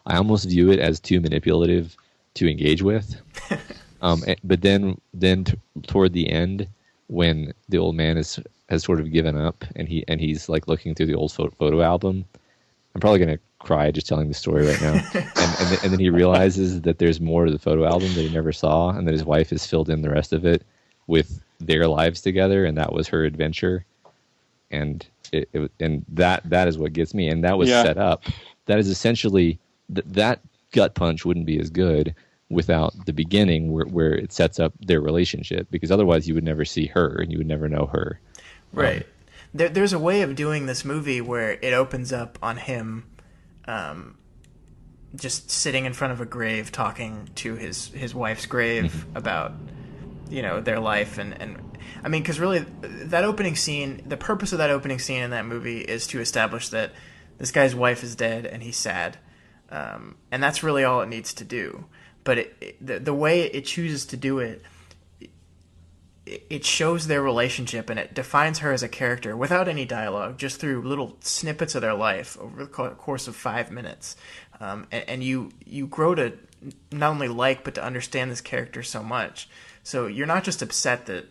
I almost view it as too manipulative to engage with. But then toward the end, when the old man has sort of given up and he's like looking through the old photo album, I'm probably gonna cry just telling the story right now. and then he realizes that there's more to the photo album that he never saw, and that his wife has filled in the rest of it with their lives together, and that was her adventure. And that is what gets me. And that was set up. That is essentially that gut punch wouldn't be as good without the beginning where it sets up their relationship, because otherwise you would never see her and you would never know her. Right. There's a way of doing this movie where it opens up on him just sitting in front of a grave talking to his wife's grave about their life, and I mean, because really that opening scene, the purpose of that opening scene in that movie is to establish that this guy's wife is dead and he's sad, and that's really all it needs to do. But the way it chooses to do it, it shows their relationship, and it defines her as a character without any dialogue, just through little snippets of their life over the course of 5 minutes. And you grow to not only like, but to understand this character so much. So you're not just upset that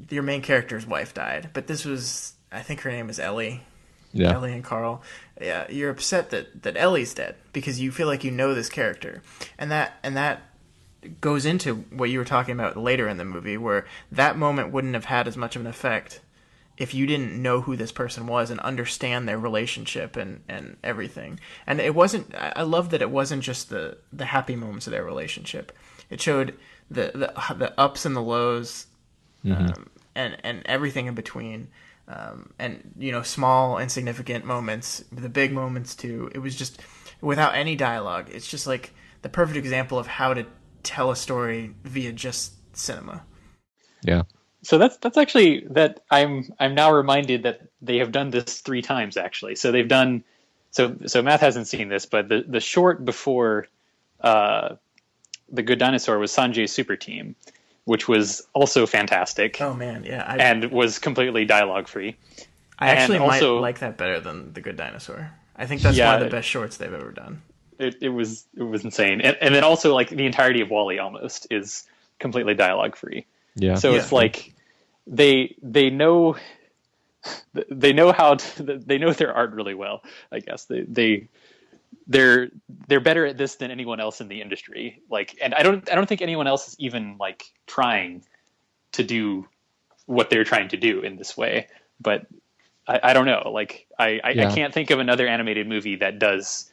your main character's wife died, but this was, I think her name is Ellie. Yeah. Ellie and Carl. Yeah, you're upset that Ellie's dead because you feel like you know this character. And that goes into what you were talking about later in the movie, where that moment wouldn't have had as much of an effect if you didn't know who this person was and understand their relationship and everything. And it wasn't, I love that it wasn't just the happy moments of their relationship. It showed the ups and the lows, and everything in between. And small insignificant moments, the big moments too. It was just without any dialogue. It's just like the perfect example of how to tell a story via just cinema. Yeah. So that's actually that I'm now reminded that they have done this 3 times actually. So they've done so Matt hasn't seen this, but the short before The Good Dinosaur was Sanjay's Super Team, which was also fantastic. Oh man, yeah, and was completely dialogue free. I actually might like that better than The Good Dinosaur. I think that's one of the best shorts they've ever done. It was insane, and then also like the entirety of WALL-E almost is completely dialogue free. Yeah. So it's like they know how to, they know their art really well. I guess they they're better at this than anyone else in the industry. Like, and I don't think anyone else is even like trying to do what they're trying to do in this way. But I don't know. Like, I can't think of another animated movie that does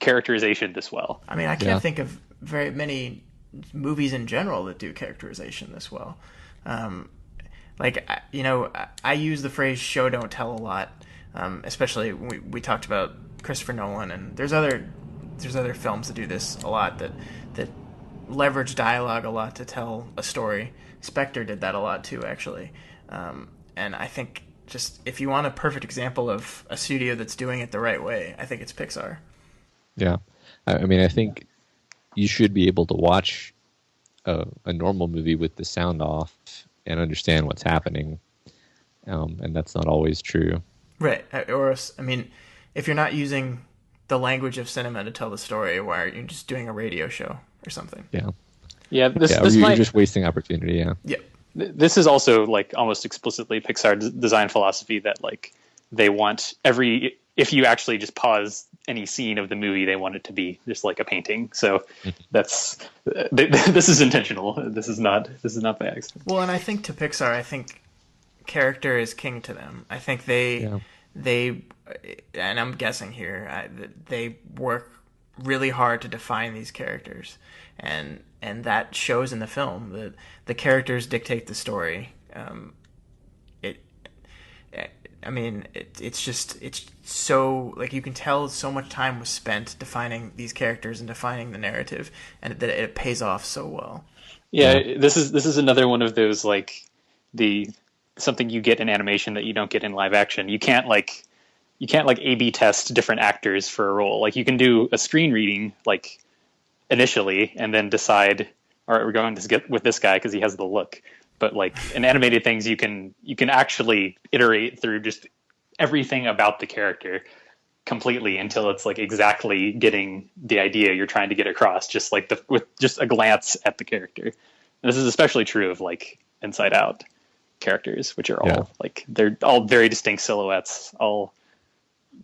characterization this well. I mean, I can't think of very many movies in general that do characterization this well. Like, you know, I use the phrase "show don't tell" a lot, especially when we talked about Christopher Nolan, and there's other films that do this a lot, that leverage dialogue a lot to tell a story. Spectre did that a lot too, actually, and I think just if you want a perfect example of a studio that's doing it the right way, I think it's Pixar. Yeah, I mean, I think you should be able to watch a normal movie with the sound off and understand what's happening, and that's not always true. Right, or I mean, if you're not using the language of cinema to tell the story, why are you just doing a radio show or something? Yeah. You're just wasting opportunity. Yeah. Yeah. This is also like almost explicitly Pixar design philosophy that like they want if you actually just pause any scene of the movie, they want it to be just like a painting. So this is intentional. This is not by accident. Well, and I think to Pixar, I think character is king to them. I think they, and I'm guessing here, they work really hard to define these characters, and that shows in the film. That the characters dictate the story. It's so, like, you can tell so much time was spent defining these characters and defining the narrative, and that it pays off so well. Yeah, this is another one of those, like, something you get in animation that you don't get in live action. You can't A/B test different actors for a role. Like, you can do a screen reading like initially and then decide, all right, we're going to get with this guy because he has the look. But like in animated things, you can actually iterate through just everything about the character completely until it's like exactly getting the idea you're trying to get across, just like with just a glance at the character. And this is especially true of like Inside Out characters, which are all like, they're all very distinct silhouettes. All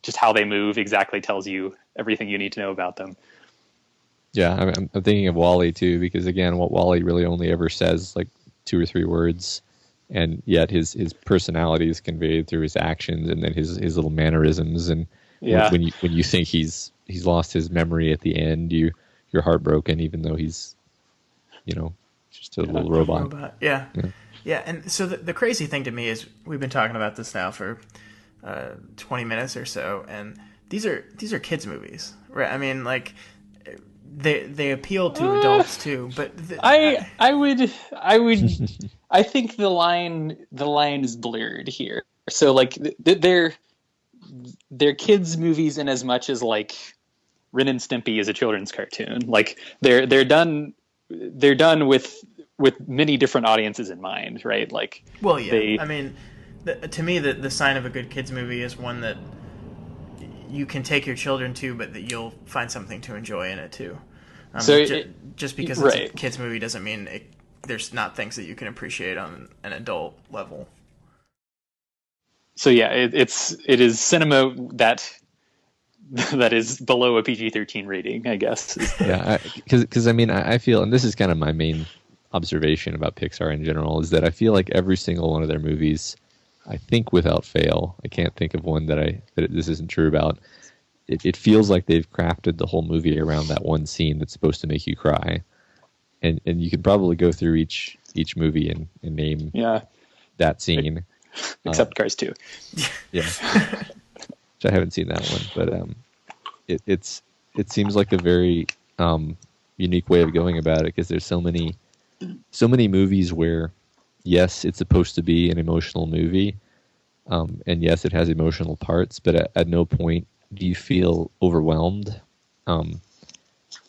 just how they move exactly tells you everything you need to know about them. Yeah, I'm thinking of WALL-E too, because again, what WALL-E really only ever says like 2 or 3 words, and yet his personality is conveyed through his actions and then his little mannerisms. And when you think he's lost his memory at the end, you're heartbroken, even though he's, just a little robot. Yeah. And so the crazy thing to me is we've been talking about this now for 20 minutes or so, and these are kids movies, right? I mean, like, they appeal to adults too, but I think the line is blurred here. So like they're kids movies in as much as like Ren and Stimpy is a children's cartoon. Like they're done with many different audiences in mind, right? Like, well, yeah. I mean, to me, the sign of a good kids movie is one that you can take your children to, but that you'll find something to enjoy in it too. Just because it's a kids movie doesn't mean there's not things that you can appreciate on an adult level. So yeah, it is cinema that is below a PG-13 rating, I guess. Yeah, because I mean, I feel, and this is kind of my main observation about Pixar in general, is that I feel like every single one of their movies, I think without fail, I can't think of one that this isn't true about. It feels like they've crafted the whole movie around that one scene that's supposed to make you cry, and you could probably go through each movie and name that scene, except Cars 2. Yeah, which I haven't seen that one, but it seems like a very unique way of going about it, because there's so many movies where, yes, it's supposed to be an emotional movie, and yes, it has emotional parts, but at no point do you feel overwhelmed. And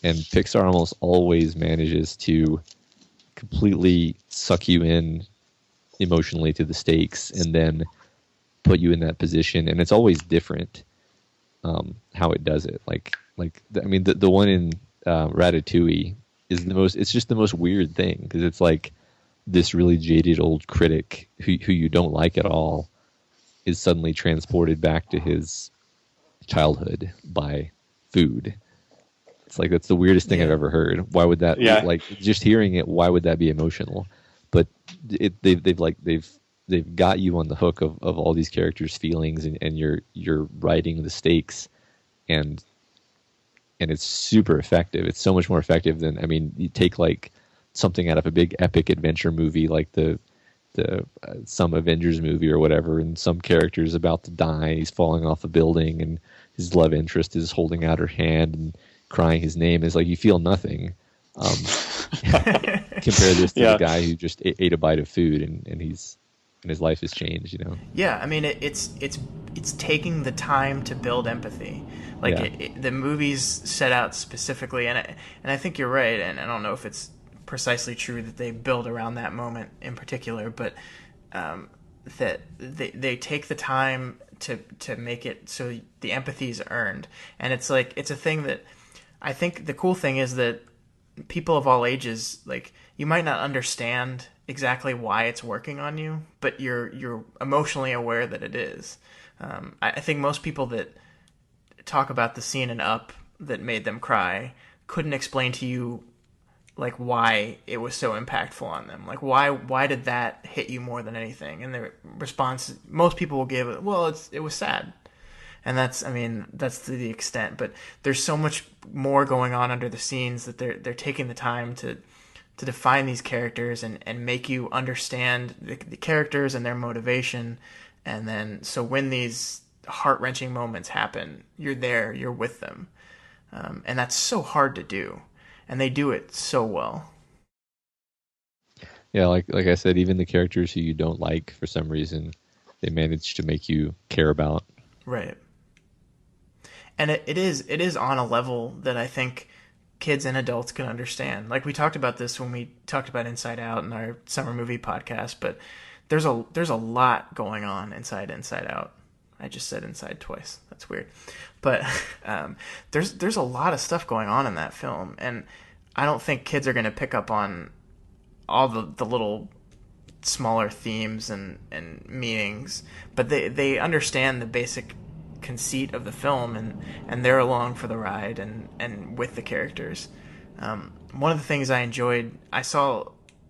Pixar almost always manages to completely suck you in emotionally to the stakes and then put you in that position, and it's always different how it does it. I mean, the one in Ratatouille is it's just the most weird thing, because it's like this really jaded old critic who you don't like at all is suddenly transported back to his childhood by food. It's like, that's the weirdest thing I've ever heard. Why would that? Yeah. Like, just hearing it, why would that be emotional? But they've got you on the hook of all these characters' feelings, and you're writing the stakes, and it's super effective. It's so much more effective than, I mean, you take like something out of a big epic adventure movie like the some Avengers movie or whatever, and some character's about to die, he's falling off a building, and his love interest is holding out her hand and crying his name. Is like, you feel nothing. Compare this to the guy who just ate a bite of food, and his life has changed, you know? Yeah, I mean, it's taking the time to build empathy. Like, the movies set out specifically, and I think you're right, and I don't know if it's precisely true that they build around that moment in particular, but that they take the time to make it so the empathy is earned. And it's like, it's a thing that I think the cool thing is that people of all ages, like, you might not understand exactly why it's working on you, but you're emotionally aware that it is. I think most people that talk about the scene in Up that made them cry couldn't explain to you, like, why it was so impactful on them. Like, why did that hit you more than anything? And the response most people will give it, well, it was sad. And that's to the extent. But there's so much more going on under the scenes that they're taking the time to define these characters and make you understand the characters and their motivation. And then, so when these heart-wrenching moments happen, you're there, you're with them. And that's so hard to do. And they do it so well. Yeah, like I said, even the characters who you don't like for some reason, they manage to make you care about. Right. And it is on a level that I think kids and adults can understand. Like, we talked about this when we talked about Inside Out in our summer movie podcast, but there's a lot going on Inside Out. I just said inside twice. That's weird. But there's a lot of stuff going on in that film, and I don't think kids are going to pick up on all the little smaller themes and meanings, but they understand the basic conceit of the film, and they're along for the ride and with the characters. One of the things I enjoyed, I saw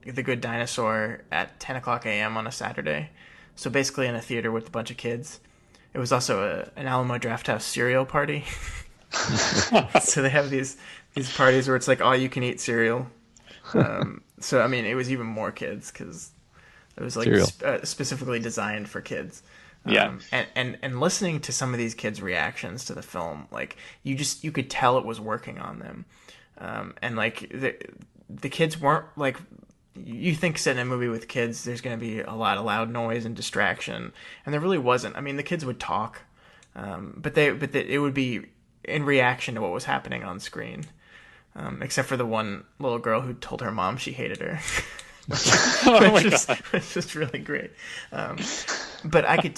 The Good Dinosaur at 10 o'clock a.m. on a Saturday, so basically in a theater with a bunch of kids. It was also an Alamo Drafthouse cereal party. So they have these parties where it's like all you can eat cereal. So I mean, it was even more kids because it was like specifically designed for kids. And listening to some of these kids' reactions to the film, like, you could tell it was working on them. And like the kids weren't like, you think sitting in a movie with kids, there's going to be a lot of loud noise and distraction, and there really wasn't. I mean, the kids would talk, but it would be in reaction to what was happening on screen, except for the one little girl who told her mom she hated her, which was really great. But I could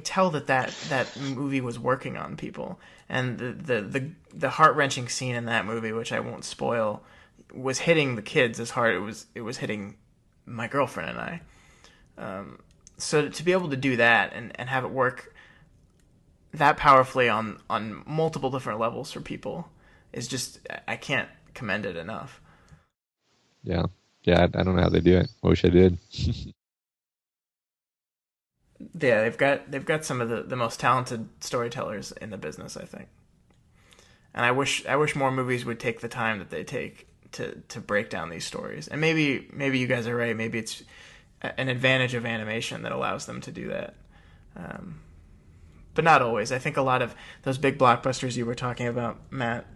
tell that movie was working on people, and the heart-wrenching scene in that movie, which I won't spoil, was hitting the kids as hard it was hitting my girlfriend and I. So to be able to do that and have it work that powerfully on multiple different levels for people is just, I can't commend it enough. Yeah, I don't know how they do it. I wish I did. Yeah, they've got some of the most talented storytellers in the business, I think. And I wish more movies would take the time that they take to break down these stories. And maybe you guys are right. Maybe it's an advantage of animation that allows them to do that. But not always. I think a lot of those big blockbusters you were talking about, Matt,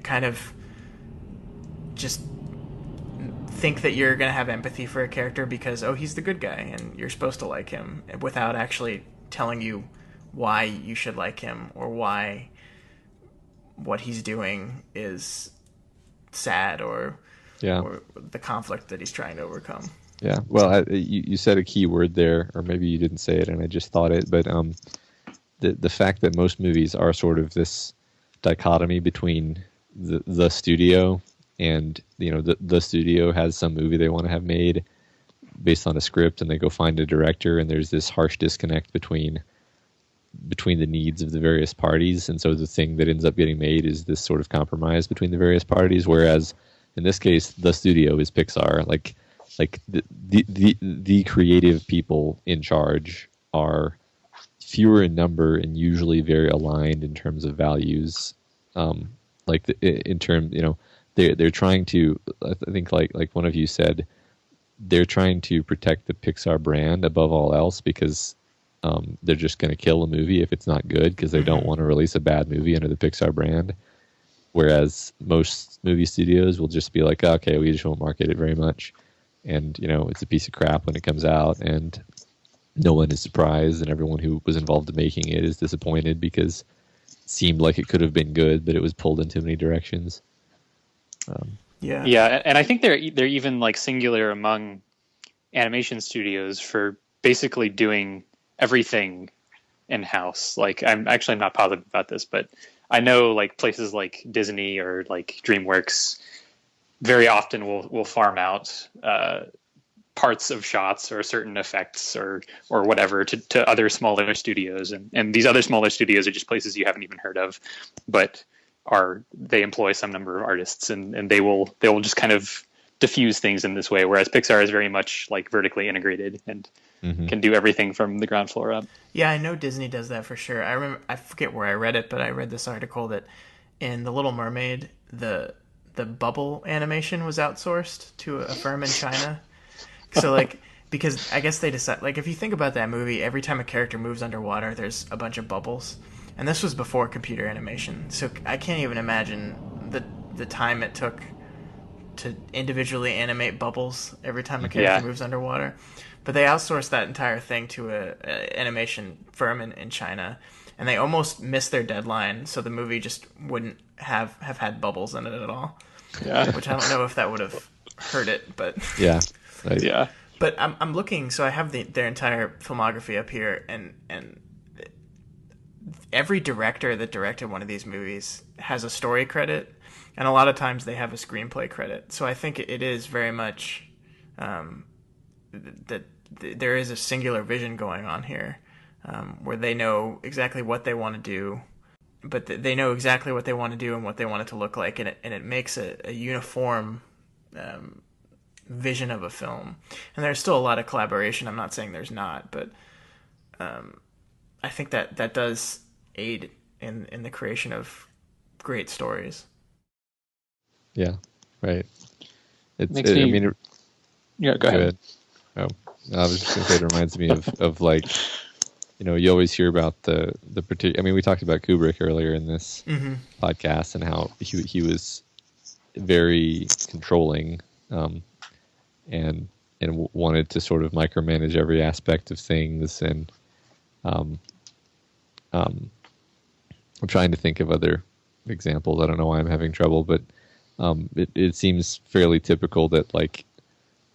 kind of just think that you're going to have empathy for a character because, oh, he's the good guy and you're supposed to like him, without actually telling you why you should like him or why what he's doing is sad or the conflict that he's trying to overcome. Yeah, well, you said a key word there, or maybe you didn't say it and I just thought it, but the fact that most movies are sort of this dichotomy between the studio and, you know, the studio has some movie they want to have made based on a script, and they go find a director, and there's this harsh disconnect between between the needs of the various parties, and so the thing that ends up getting made is this sort of compromise between the various parties. Whereas in this case, the studio is Pixar. Like the creative people in charge are fewer in number and usually very aligned in terms of values. In terms, they're trying to. I think like one of you said, they're trying to protect the Pixar brand above all else because they're just going to kill a movie if it's not good because they don't want to release a bad movie under the Pixar brand. Whereas most movie studios will just be like, okay, we just won't market it very much. And, it's a piece of crap when it comes out and no one is surprised and everyone who was involved in making it is disappointed because it seemed like it could have been good, but it was pulled in too many directions. Yeah, and I think they're even like singular among animation studios for basically doing everything in-house. Like I'm not positive about this, but I know like places like Disney or like DreamWorks very often will farm out parts of shots or certain effects or whatever to other smaller studios, and these other smaller studios are just places you haven't even heard of, but they employ some number of artists and they will just kind of diffuse things in this way, whereas Pixar is very much like vertically integrated and can do everything from the ground floor up. Yeah, I know Disney does that for sure. I forget where I read it, but I read this article that in The Little Mermaid, the bubble animation was outsourced to a firm in China. So like, because I guess they decide, like if you think about that movie, every time a character moves underwater, there's a bunch of bubbles. And this was before computer animation. So I can't even imagine the time it took to individually animate bubbles every time a character moves underwater. But they outsourced that entire thing to a animation firm in China, and they almost missed their deadline, so the movie just wouldn't have had bubbles in it at all. Yeah, which I don't know if that would have hurt it, but yeah. But I'm looking, so I have their entire filmography up here, and every director that directed one of these movies has a story credit, and a lot of times they have a screenplay credit. So I think it is very much that there is a singular vision going on here, where they know exactly what they want to do, but they know exactly what they want to do and what they want it to look like, and it makes a uniform vision of a film. And there's still a lot of collaboration. I'm not saying there's not, but I think that does aid in the creation of great stories. Yeah, right. Yeah, go ahead. Oh, I was just going to say it reminds me of like, you always hear about the particular. I mean, we talked about Kubrick earlier in this podcast and how he was very controlling, and wanted to sort of micromanage every aspect of things. And I'm trying to think of other examples. I don't know why I'm having trouble, but it seems fairly typical that like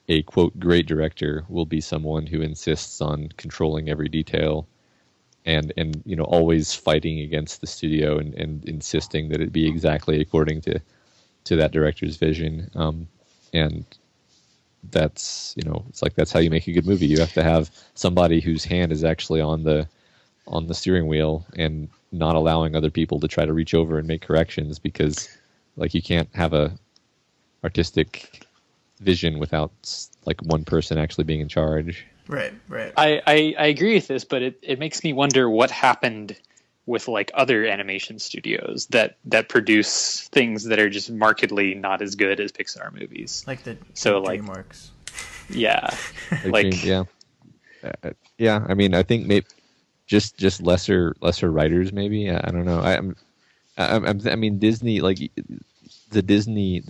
a quote great director will be someone who insists on controlling every detail and always fighting against the studio and insisting that it be exactly according to that director's vision. And that's it's like that's how you make a good movie. You have to have somebody whose hand is actually on the steering wheel and not allowing other people to try to reach over and make corrections, because like you can't have a artistic vision without like one person actually being in charge. Right. I agree with this, but it makes me wonder what happened with like other animation studios that produce things that are just markedly not as good as Pixar movies. Like DreamWorks. Yeah. Yeah. I mean, I think maybe just lesser writers, maybe. I don't know. I mean, Disney, like the Disney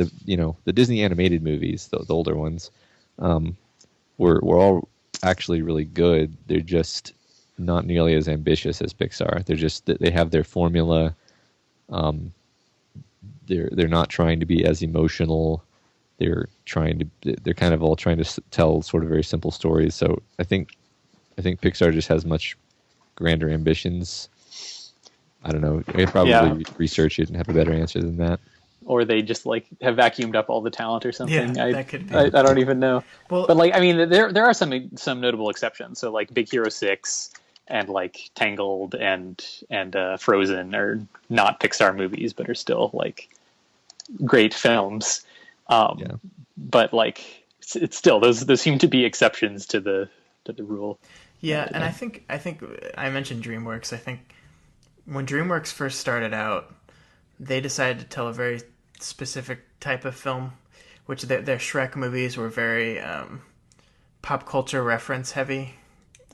animated movies, the older ones, were all actually really good. They're just not nearly as ambitious as Pixar. They have their formula. They're not trying to be as emotional. They're kind of all trying to tell sort of very simple stories. So I think Pixar just has much grander ambitions. I don't know. I could probably research it and have a better answer than that. Or they just like have vacuumed up all the talent or something. Yeah, that could be. I don't even know. Well, but like, I mean, there are some notable exceptions. So like Big Hero 6 like Tangled and Frozen are not Pixar movies, but are still like great films. But like it's still those seem to be exceptions to the rule. Yeah, and I think I mentioned DreamWorks. I think when DreamWorks first started out, they decided to tell a very specific type of film, which their Shrek movies were very pop culture reference heavy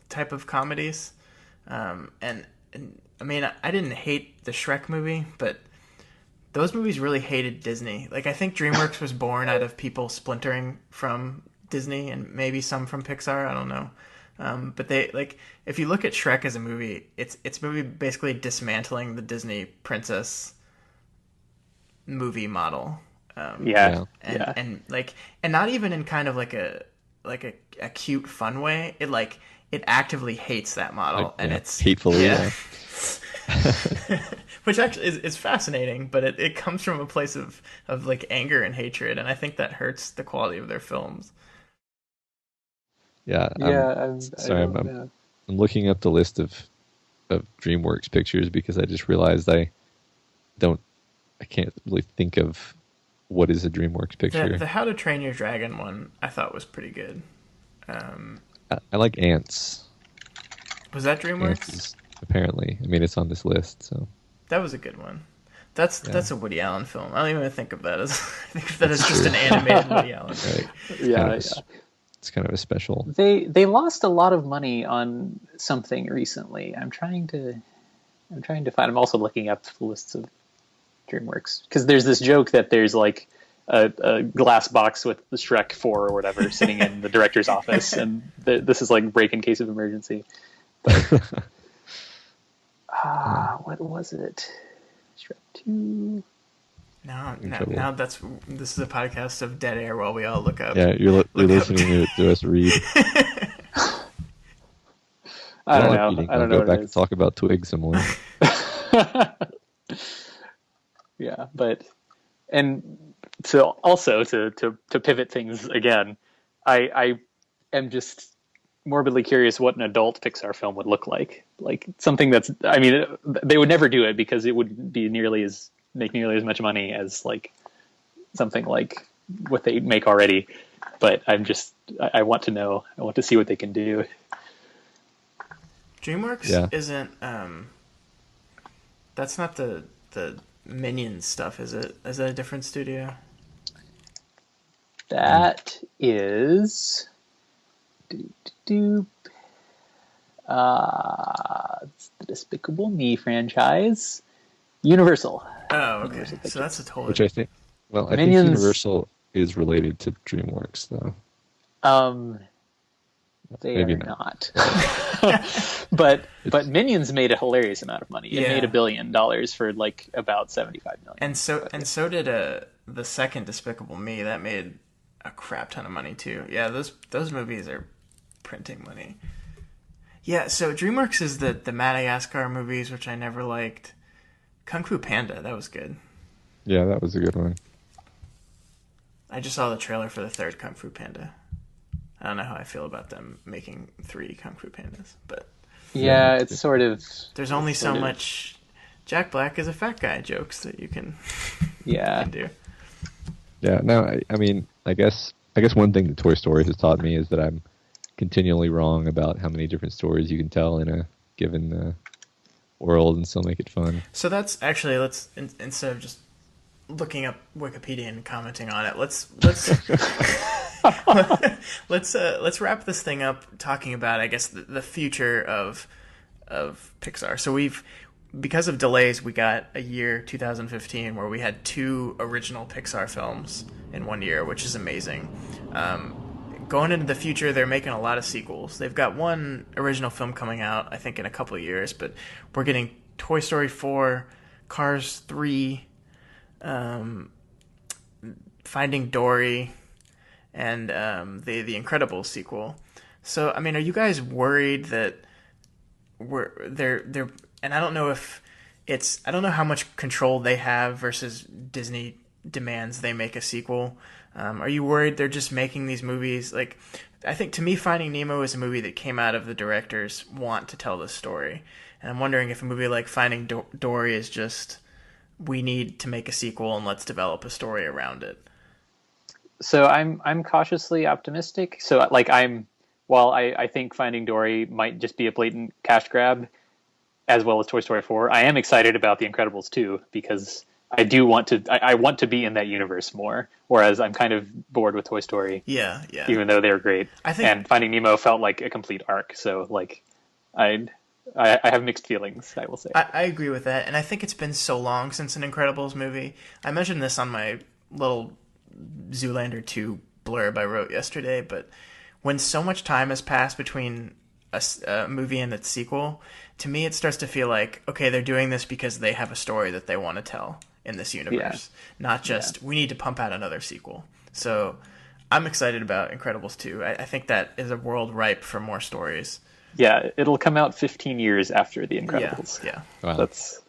type of comedies. And I mean, I didn't hate the Shrek movie, but those movies really hated Disney. Like, I think DreamWorks was born out of people splintering from Disney and maybe some from Pixar. I don't know. But they, like, if you look at Shrek as a movie, it's a movie basically dismantling the Disney princess movie model. And not even in kind of like a cute fun way. It actively hates that model, and it's hatefully. Which actually is fascinating, but it comes from a place of like anger and hatred, and I think that hurts the quality of their films. I'm looking up the list of DreamWorks pictures because I just realized I can't really think of what is a DreamWorks picture. The How to Train Your Dragon one I thought was pretty good. I like Ants. Was that DreamWorks? Ants apparently. I mean, it's on this list, so. That was a good one. That's a Woody Allen film. I don't even think of that as I think of that as just an animated Woody Allen. Right. It's kind of a special. They lost a lot of money on something recently. I'm trying to find. I'm also looking up the lists of DreamWorks because there's this joke that there's like a glass box with the Shrek 4 or whatever sitting in the director's office, and this is like break in case of emergency. But what was it? Shrek 2. Now this is a podcast of dead air while we all look up. Yeah, you're listening to us read. I don't know. I don't know. Go back and talk about Twig some more. Yeah, but so also to pivot things again, I am just morbidly curious what an adult Pixar film would look like. Like something that's, I mean, they would never do it because it wouldn't be make nearly as much money as like something like what they make already. But I want to know. I want to see what they can do. DreamWorks isn't. That's not the Minions stuff, is it? Is that a different studio? That is. It's the Despicable Me franchise. Universal. Oh, okay. Universal so that's a total. Which I think. Well, I think Universal is related to DreamWorks, though. They Maybe are not. but Minions made a hilarious amount of money. It made $1 billion for like about 75 million. And so did the second Despicable Me. That made a crap ton of money too. Yeah, those movies are printing money. Yeah, so DreamWorks is the Madagascar movies, which I never liked. Kung Fu Panda, that was good. Yeah, that was a good one. I just saw the trailer for the third Kung Fu Panda. I don't know how I feel about them making 3 Kung Fu Pandas, but yeah, it's sort of. There's only so much Jack Black is a fat guy jokes that you can do. Yeah, no, I mean, I guess one thing that Toy Story has taught me is that I'm continually wrong about how many different stories you can tell in a given world and still make it fun. So that's actually instead of just looking up Wikipedia and commenting on it, let's let's wrap this thing up talking about, I guess, the future of Pixar. So because of delays, we got a year 2015 where we had 2 original Pixar films in one year, which is amazing. Going into the future, they're making a lot of sequels. They've got one original film coming out, I think, in a couple of years, but we're getting Toy Story 4, Cars 3, Finding Dory, and the Incredibles sequel. So, I mean, are you guys worried that they're and I don't know how much control they have versus Disney demands they make a sequel. Are you worried they're just making these movies? Like, I think to me, Finding Nemo is a movie that came out of the director's want to tell this story. And I'm wondering if a movie like Finding Dory is just, we need to make a sequel and let's develop a story around it. So I'm cautiously optimistic. So like while I think Finding Dory might just be a blatant cash grab, as well as Toy Story 4, I am excited about The Incredibles 2 because I do want to. I want to be in that universe more. Whereas I'm kind of bored with Toy Story. Yeah. Even though they're great, and Finding Nemo felt like a complete arc. So like, I have mixed feelings, I will say. I agree with that, and I think it's been so long since an Incredibles movie. I mentioned this on my little Zoolander 2 blurb I wrote yesterday, but when so much time has passed between a movie and its sequel, to me it starts to feel like, okay, they're doing this because they have a story that they want to tell in this universe, not just we need to pump out another sequel. So I'm excited about Incredibles 2. I think that is a world ripe for more stories. Yeah, it'll come out 15 years after The Incredibles. Yeah. Wow. That's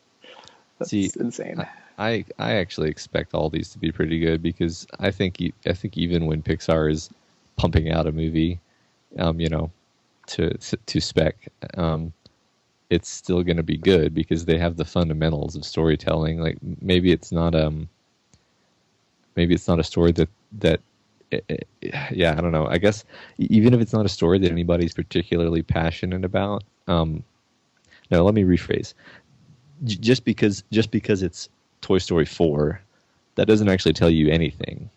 insane. I actually expect all these to be pretty good because I think even when Pixar is pumping out a movie, to spec, it's still going to be good because they have the fundamentals of storytelling. Like maybe it's not a story that I don't know. I guess even if it's not a story that anybody's particularly passionate about. No, let me rephrase. Just because it's Toy Story 4, that doesn't actually tell you anything.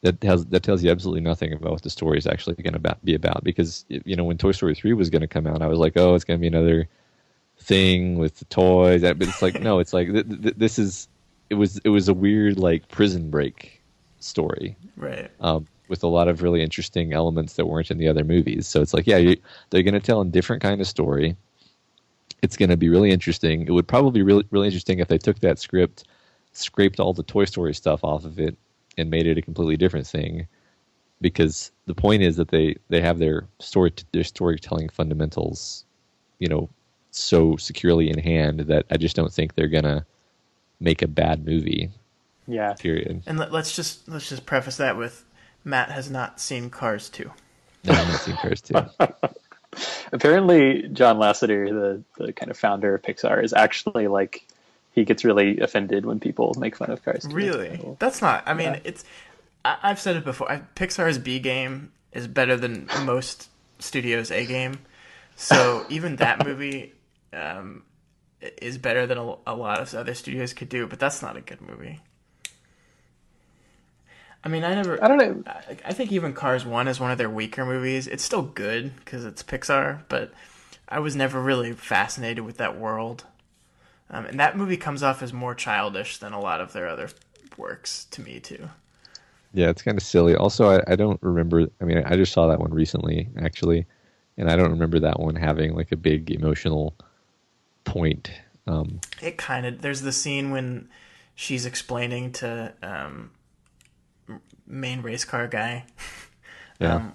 That tells you absolutely nothing about what the story is actually going to be about. Because when Toy Story 3 was going to come out, I was like, oh, it's going to be another thing with the toys. But it's like no, it's like this is. It was a weird like prison break story, right? With a lot of really interesting elements that weren't in the other movies. So it's like, they're going to tell a different kind of story. It's going to be really interesting. It would probably be really, really interesting if they took that script, scraped all the Toy Story stuff off of it, and made it a completely different thing. Because the point is that they have their storytelling fundamentals, so securely in hand that I just don't think they're gonna make a bad movie. Yeah. Period. And let's just preface that with Matt has not seen Cars 2. No, I've not seen Cars 2. Apparently, John Lasseter, the kind of founder of Pixar, is actually like, he gets really offended when people make fun of Cars 2. Really? That's not. I mean, it's. I've said it before. Pixar's B game is better than most studios' A game. So even that movie is better than a lot of other studios could do. But that's not a good movie. I mean, I don't know. I think even Cars 1 is one of their weaker movies. It's still good because it's Pixar, but I was never really fascinated with that world. And that movie comes off as more childish than a lot of their other works to me, too. Yeah, it's kind of silly. Also, I don't remember... I mean, I just saw that one recently, actually, and I don't remember that one having, like, a big emotional point. It kind of... There's the scene when she's explaining to... main race car guy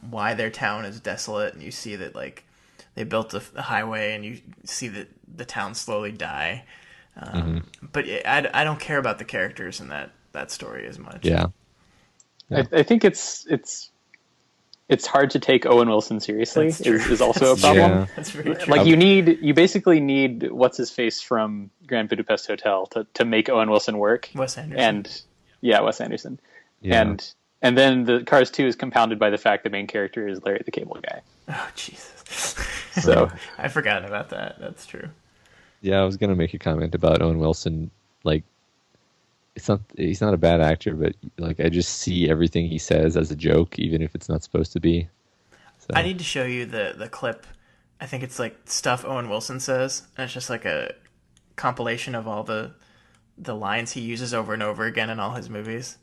why their town is desolate, and you see that like they built a highway and you see that the town slowly die, but I don't care about the characters in that story as much. I think it's hard to take Owen Wilson seriously is also a problem. That's very true. Like you basically need what's his face from Grand Budapest Hotel to make Owen Wilson work. Wes Anderson. Wes Anderson. Yeah. And then the Cars 2 is compounded by the fact the main character is Larry the Cable Guy. Oh, Jesus. So I forgot about that. That's true. Yeah, I was going to make a comment about Owen Wilson. Like, he's not a bad actor, but like I just see everything he says as a joke, even if it's not supposed to be. So. I need to show you the clip. I think it's like stuff Owen Wilson says, and it's just like a compilation of all the lines he uses over and over again in all his movies.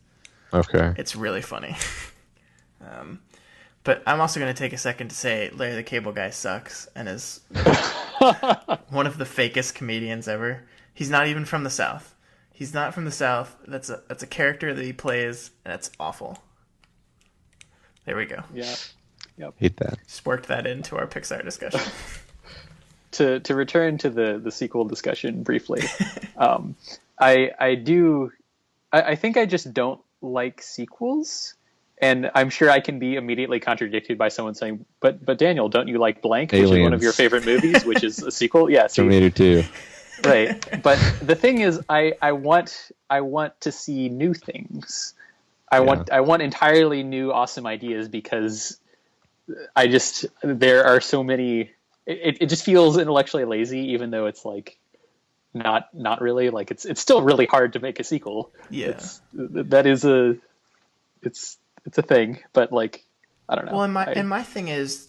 Okay. It's really funny. But I'm also going to take a second to say Larry the Cable Guy sucks and is one of the fakest comedians ever. He's not even from the South. He's not from the South. That's a character that he plays, and it's awful. There we go. Yeah. Yep. Hate that. Just worked that into our Pixar discussion. To return to the sequel discussion briefly, I think I just don't like sequels And I'm sure I can be immediately contradicted by someone saying, "But Daniel, don't you like blank, which is Aliens. one of your favorite movies, which is a sequel?" Yeah, see, Terminator 2. right. But the thing is, I want to see new things. I want entirely new, awesome ideas, because there are so many. It just feels intellectually lazy, even though it's like not really. Like it's still really hard to make a sequel. Yeah, it's a thing, but like, I don't know. Well, and my thing is,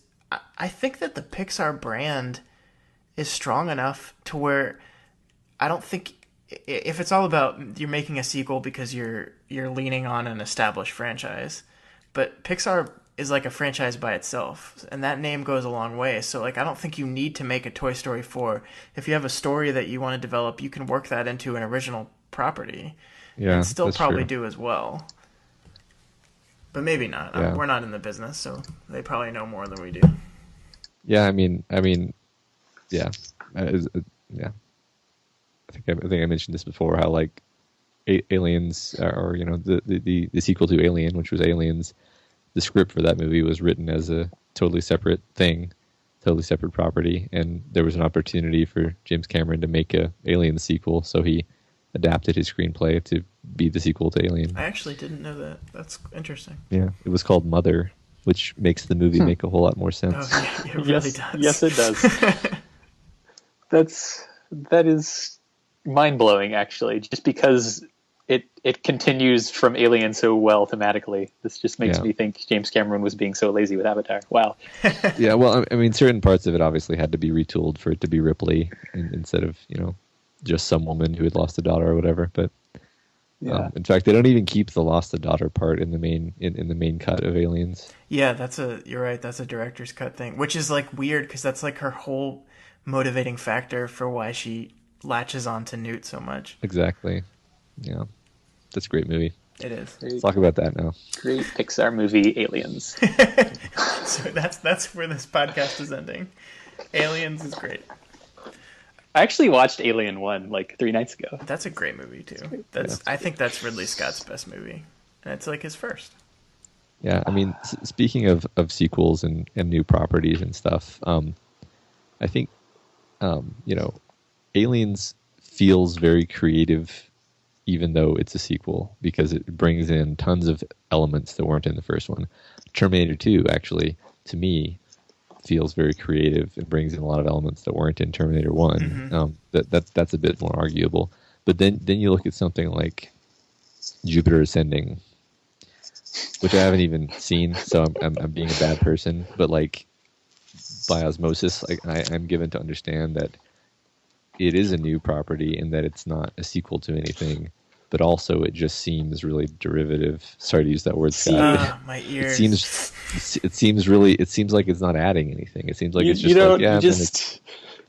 I think that the Pixar brand is strong enough to where I don't think if it's all about you're making a sequel because you're leaning on an established franchise, but Pixar is like a franchise by itself, and that name goes a long way. So like, I don't think you need to make a Toy Story 4. If you have a story that you want to develop, you can work that into an original property, and still probably do as well. But maybe not. Yeah. We're not in the business, so they probably know more than we do. Yeah, I mean, yeah, yeah. I think I mentioned this before. How like Aliens, or the sequel to Alien, which was Aliens, the script for that movie was written as a totally separate thing, totally separate property, and there was an opportunity for James Cameron to make a Alien sequel, so he adapted his screenplay to be the sequel to Alien. I actually didn't know that. That's interesting. Yeah, it was called Mother, which makes the movie make a whole lot more sense. Oh, yeah, it really does. Yes, it does. That is mind-blowing, actually, just because it continues from Alien so well thematically. This just makes me think James Cameron was being so lazy with Avatar. Wow. Yeah, well, I mean, certain parts of it obviously had to be retooled for it to be Ripley instead of, just some woman who had lost a daughter or whatever. But in fact, they don't even keep the lost a daughter part in the main cut of Aliens. Yeah, you're right. That's a director's cut thing, which is like weird because that's like her whole motivating factor for why she latches on to Newt so much. Exactly. Yeah, that's a great movie. It is. Let's talk about that now. Great Pixar movie, Aliens. So that's where this podcast is ending. Aliens is great. I actually watched Alien 1 like 3 nights ago. That's a great movie too. I think that's Ridley Scott's best movie, and it's like his first. Yeah, I mean, speaking of sequels and new properties and stuff, I think Aliens feels very creative, even though it's a sequel, because it brings in tons of elements that weren't in the first one. Terminator 2, actually, to me, feels very creative and brings in a lot of elements that weren't in Terminator 1. Mm-hmm. That's a bit more arguable. But then you look at something like Jupiter Ascending, which I haven't even seen, so I'm being a bad person. But like, by osmosis, I'm given to understand that it is a new property and that it's not a sequel to anything, but also it just seems really derivative. Sorry to use that word, Scott. My ears. It seems like it's not adding anything. It seems like it's just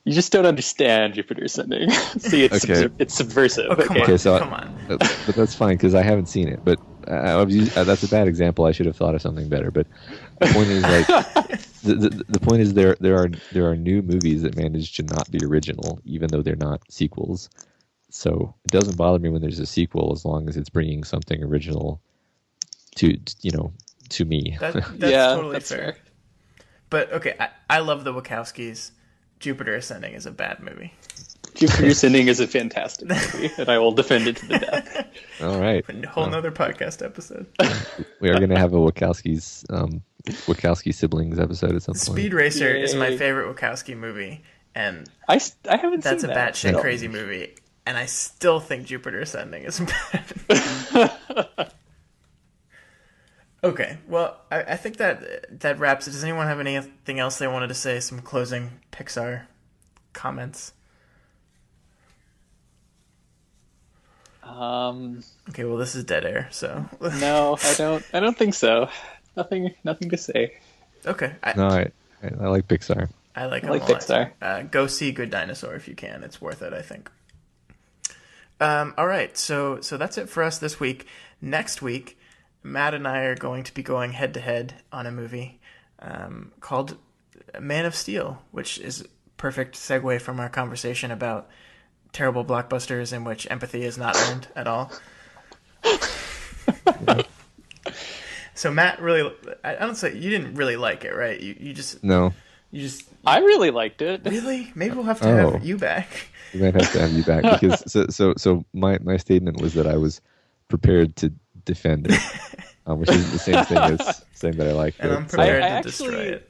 you just don't understand Jupiter Ascending. See, it's subversive. Oh, come on. But that's fine because I haven't seen it. But that's a bad example. I should have thought of something better. But the point is, like, the point is there are new movies that manage to not be original, even though they're not sequels. So it doesn't bother me when there's a sequel as long as it's bringing something original to me. That's totally fair. But okay, I love the Wachowskis. Jupiter Ascending is a bad movie. Jupiter Ascending is a fantastic movie, and I will defend it to the death. All right. A whole nother podcast episode. We are going to have a Wachowski siblings episode at some point. Speed Racer is my favorite Wachowski movie, and I haven't seen that. That's a batshit crazy movie, and I still think Jupiter Ascending is bad. Okay, well, I think that wraps it. Does anyone have anything else they wanted to say? Some closing Pixar comments? Okay, well, this is dead air, so... No, I don't think so. Nothing to say. Okay. I like Pixar. I like Pixar. Go see Good Dinosaur if you can. It's worth it, I think. All right, so that's it for us this week. Next week, Matt and I are going to be going head-to-head on a movie called Man of Steel, which is a perfect segue from our conversation about terrible blockbusters in which empathy is not earned at all. So Matt really, I don't say you didn't really like it, right? No. You just I really liked it. really. Maybe we'll have to have you back. We might have to have you back because so my statement was that I was prepared to defend it, which is the same thing as saying that I liked it. And I'm prepared I to destroy it.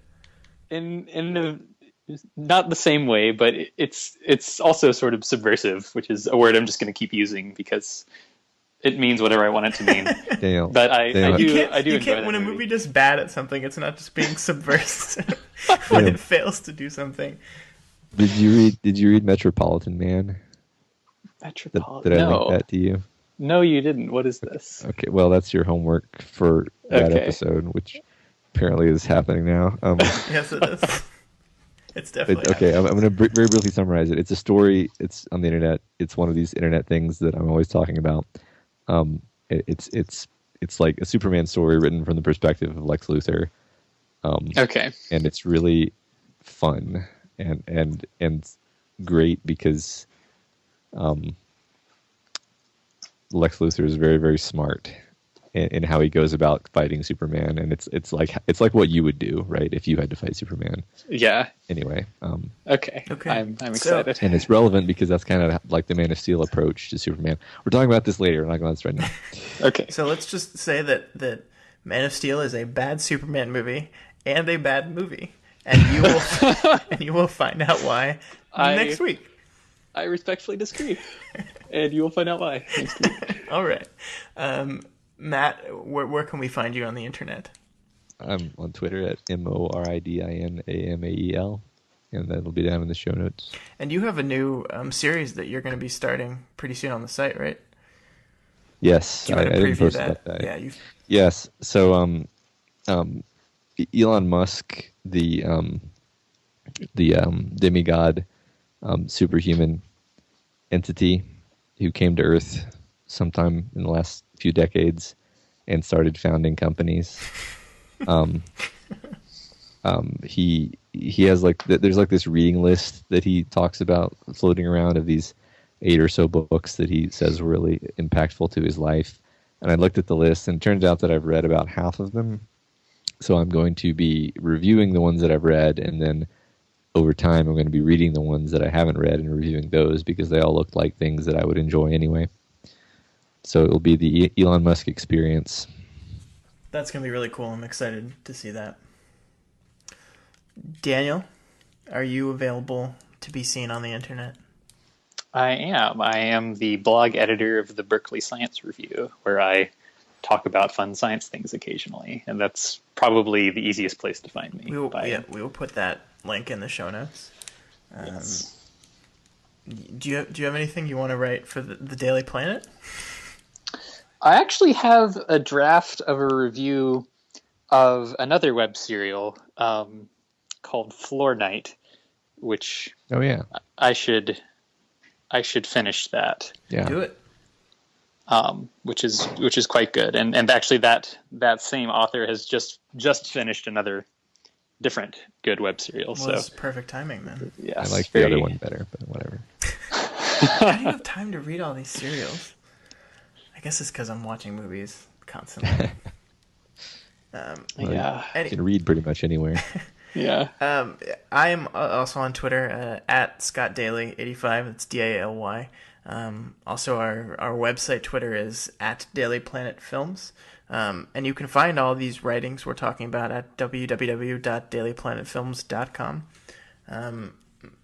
In a, not the same way, but it's also sort of subversive, which is a word I'm just going to keep using because it means whatever I want it to mean. Daniel, But I do You enjoy can't that when a movie. movie does bad at something, it's not just being subversive when it fails to do something. Did you read Metropolitan Man? Metropolitan. Did I No. link that to you? No, you didn't. What is this? Okay, well that's your homework for that Okay. episode, which apparently is happening now. Yes, it is. It's definitely Okay, I'm going to very briefly summarize it. It's a story. It's on the internet. It's one of these internet things that I'm always talking about. It's like a Superman story written from the perspective of Lex Luthor. Okay. And it's really fun and great because Lex Luthor is very, very smart in how he goes about fighting Superman, and it's like what you would do, right, if you had to fight Superman. Yeah. Anyway, Okay. I'm excited. and it's relevant because that's kind of like the Man of Steel approach to Superman. We're talking about this later. We're not going to right now. Okay. So let's just say that Man of Steel is a bad Superman movie and a bad movie, and you will find out why next week. I respectfully disagree, and you will find out why next week. All right, Matt, where can we find you on the internet? I'm on Twitter at MORIDINAMAEL, and that'll be down in the show notes. And you have a new series that you're going to be starting pretty soon on the site, right? Yes, Do you want to I didn't preview post that? about that. Yeah, Yes. So, Elon Musk, the demigod, superhuman entity who came to Earth sometime in the last few decades and started founding companies. He has there's this reading list that he talks about floating around of these 8 or so books that he says were really impactful to his life. And I looked at the list, and it turns out that I've read about half of them. So I'm going to be reviewing the ones that I've read, and then over time I'm going to be reading the ones that I haven't read and reviewing those because they all look like things that I would enjoy anyway. So it'll be the Elon Musk experience. That's going to be really cool. I'm excited to see that. Daniel, are you available to be seen on the internet? I am the blog editor of the Berkeley Science Review, where I talk about fun science things occasionally, and that's probably the easiest place to find me. We will put that link in the show notes. Yes. Do you have anything you want to write for the Daily Planet? I actually have a draft of a review of another web serial called Floor Night, which I should finish that. Yeah. Do it. Which is quite good, and actually that same author has just finished another different good web serial. Well, so it's perfect timing then. yes, I like the other one better, but whatever. How do you have time to read all these serials? I guess it's because I'm watching movies constantly. Yeah, You can read pretty much anywhere. yeah. I am also on Twitter at Scott Daly 85. It's DALY. Also, our website Twitter is at Daily Planet Films. And you can find all these writings we're talking about at www.dailyplanetfilms.com.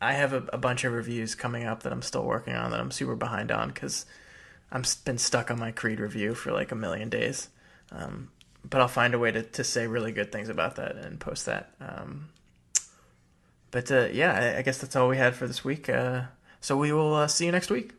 I have a bunch of reviews coming up that I'm still working on that I'm super behind on because I've been stuck on my Creed review for like a million days. But I'll find a way to say really good things about that and post that. I guess that's all we had for this week. So we will see you next week.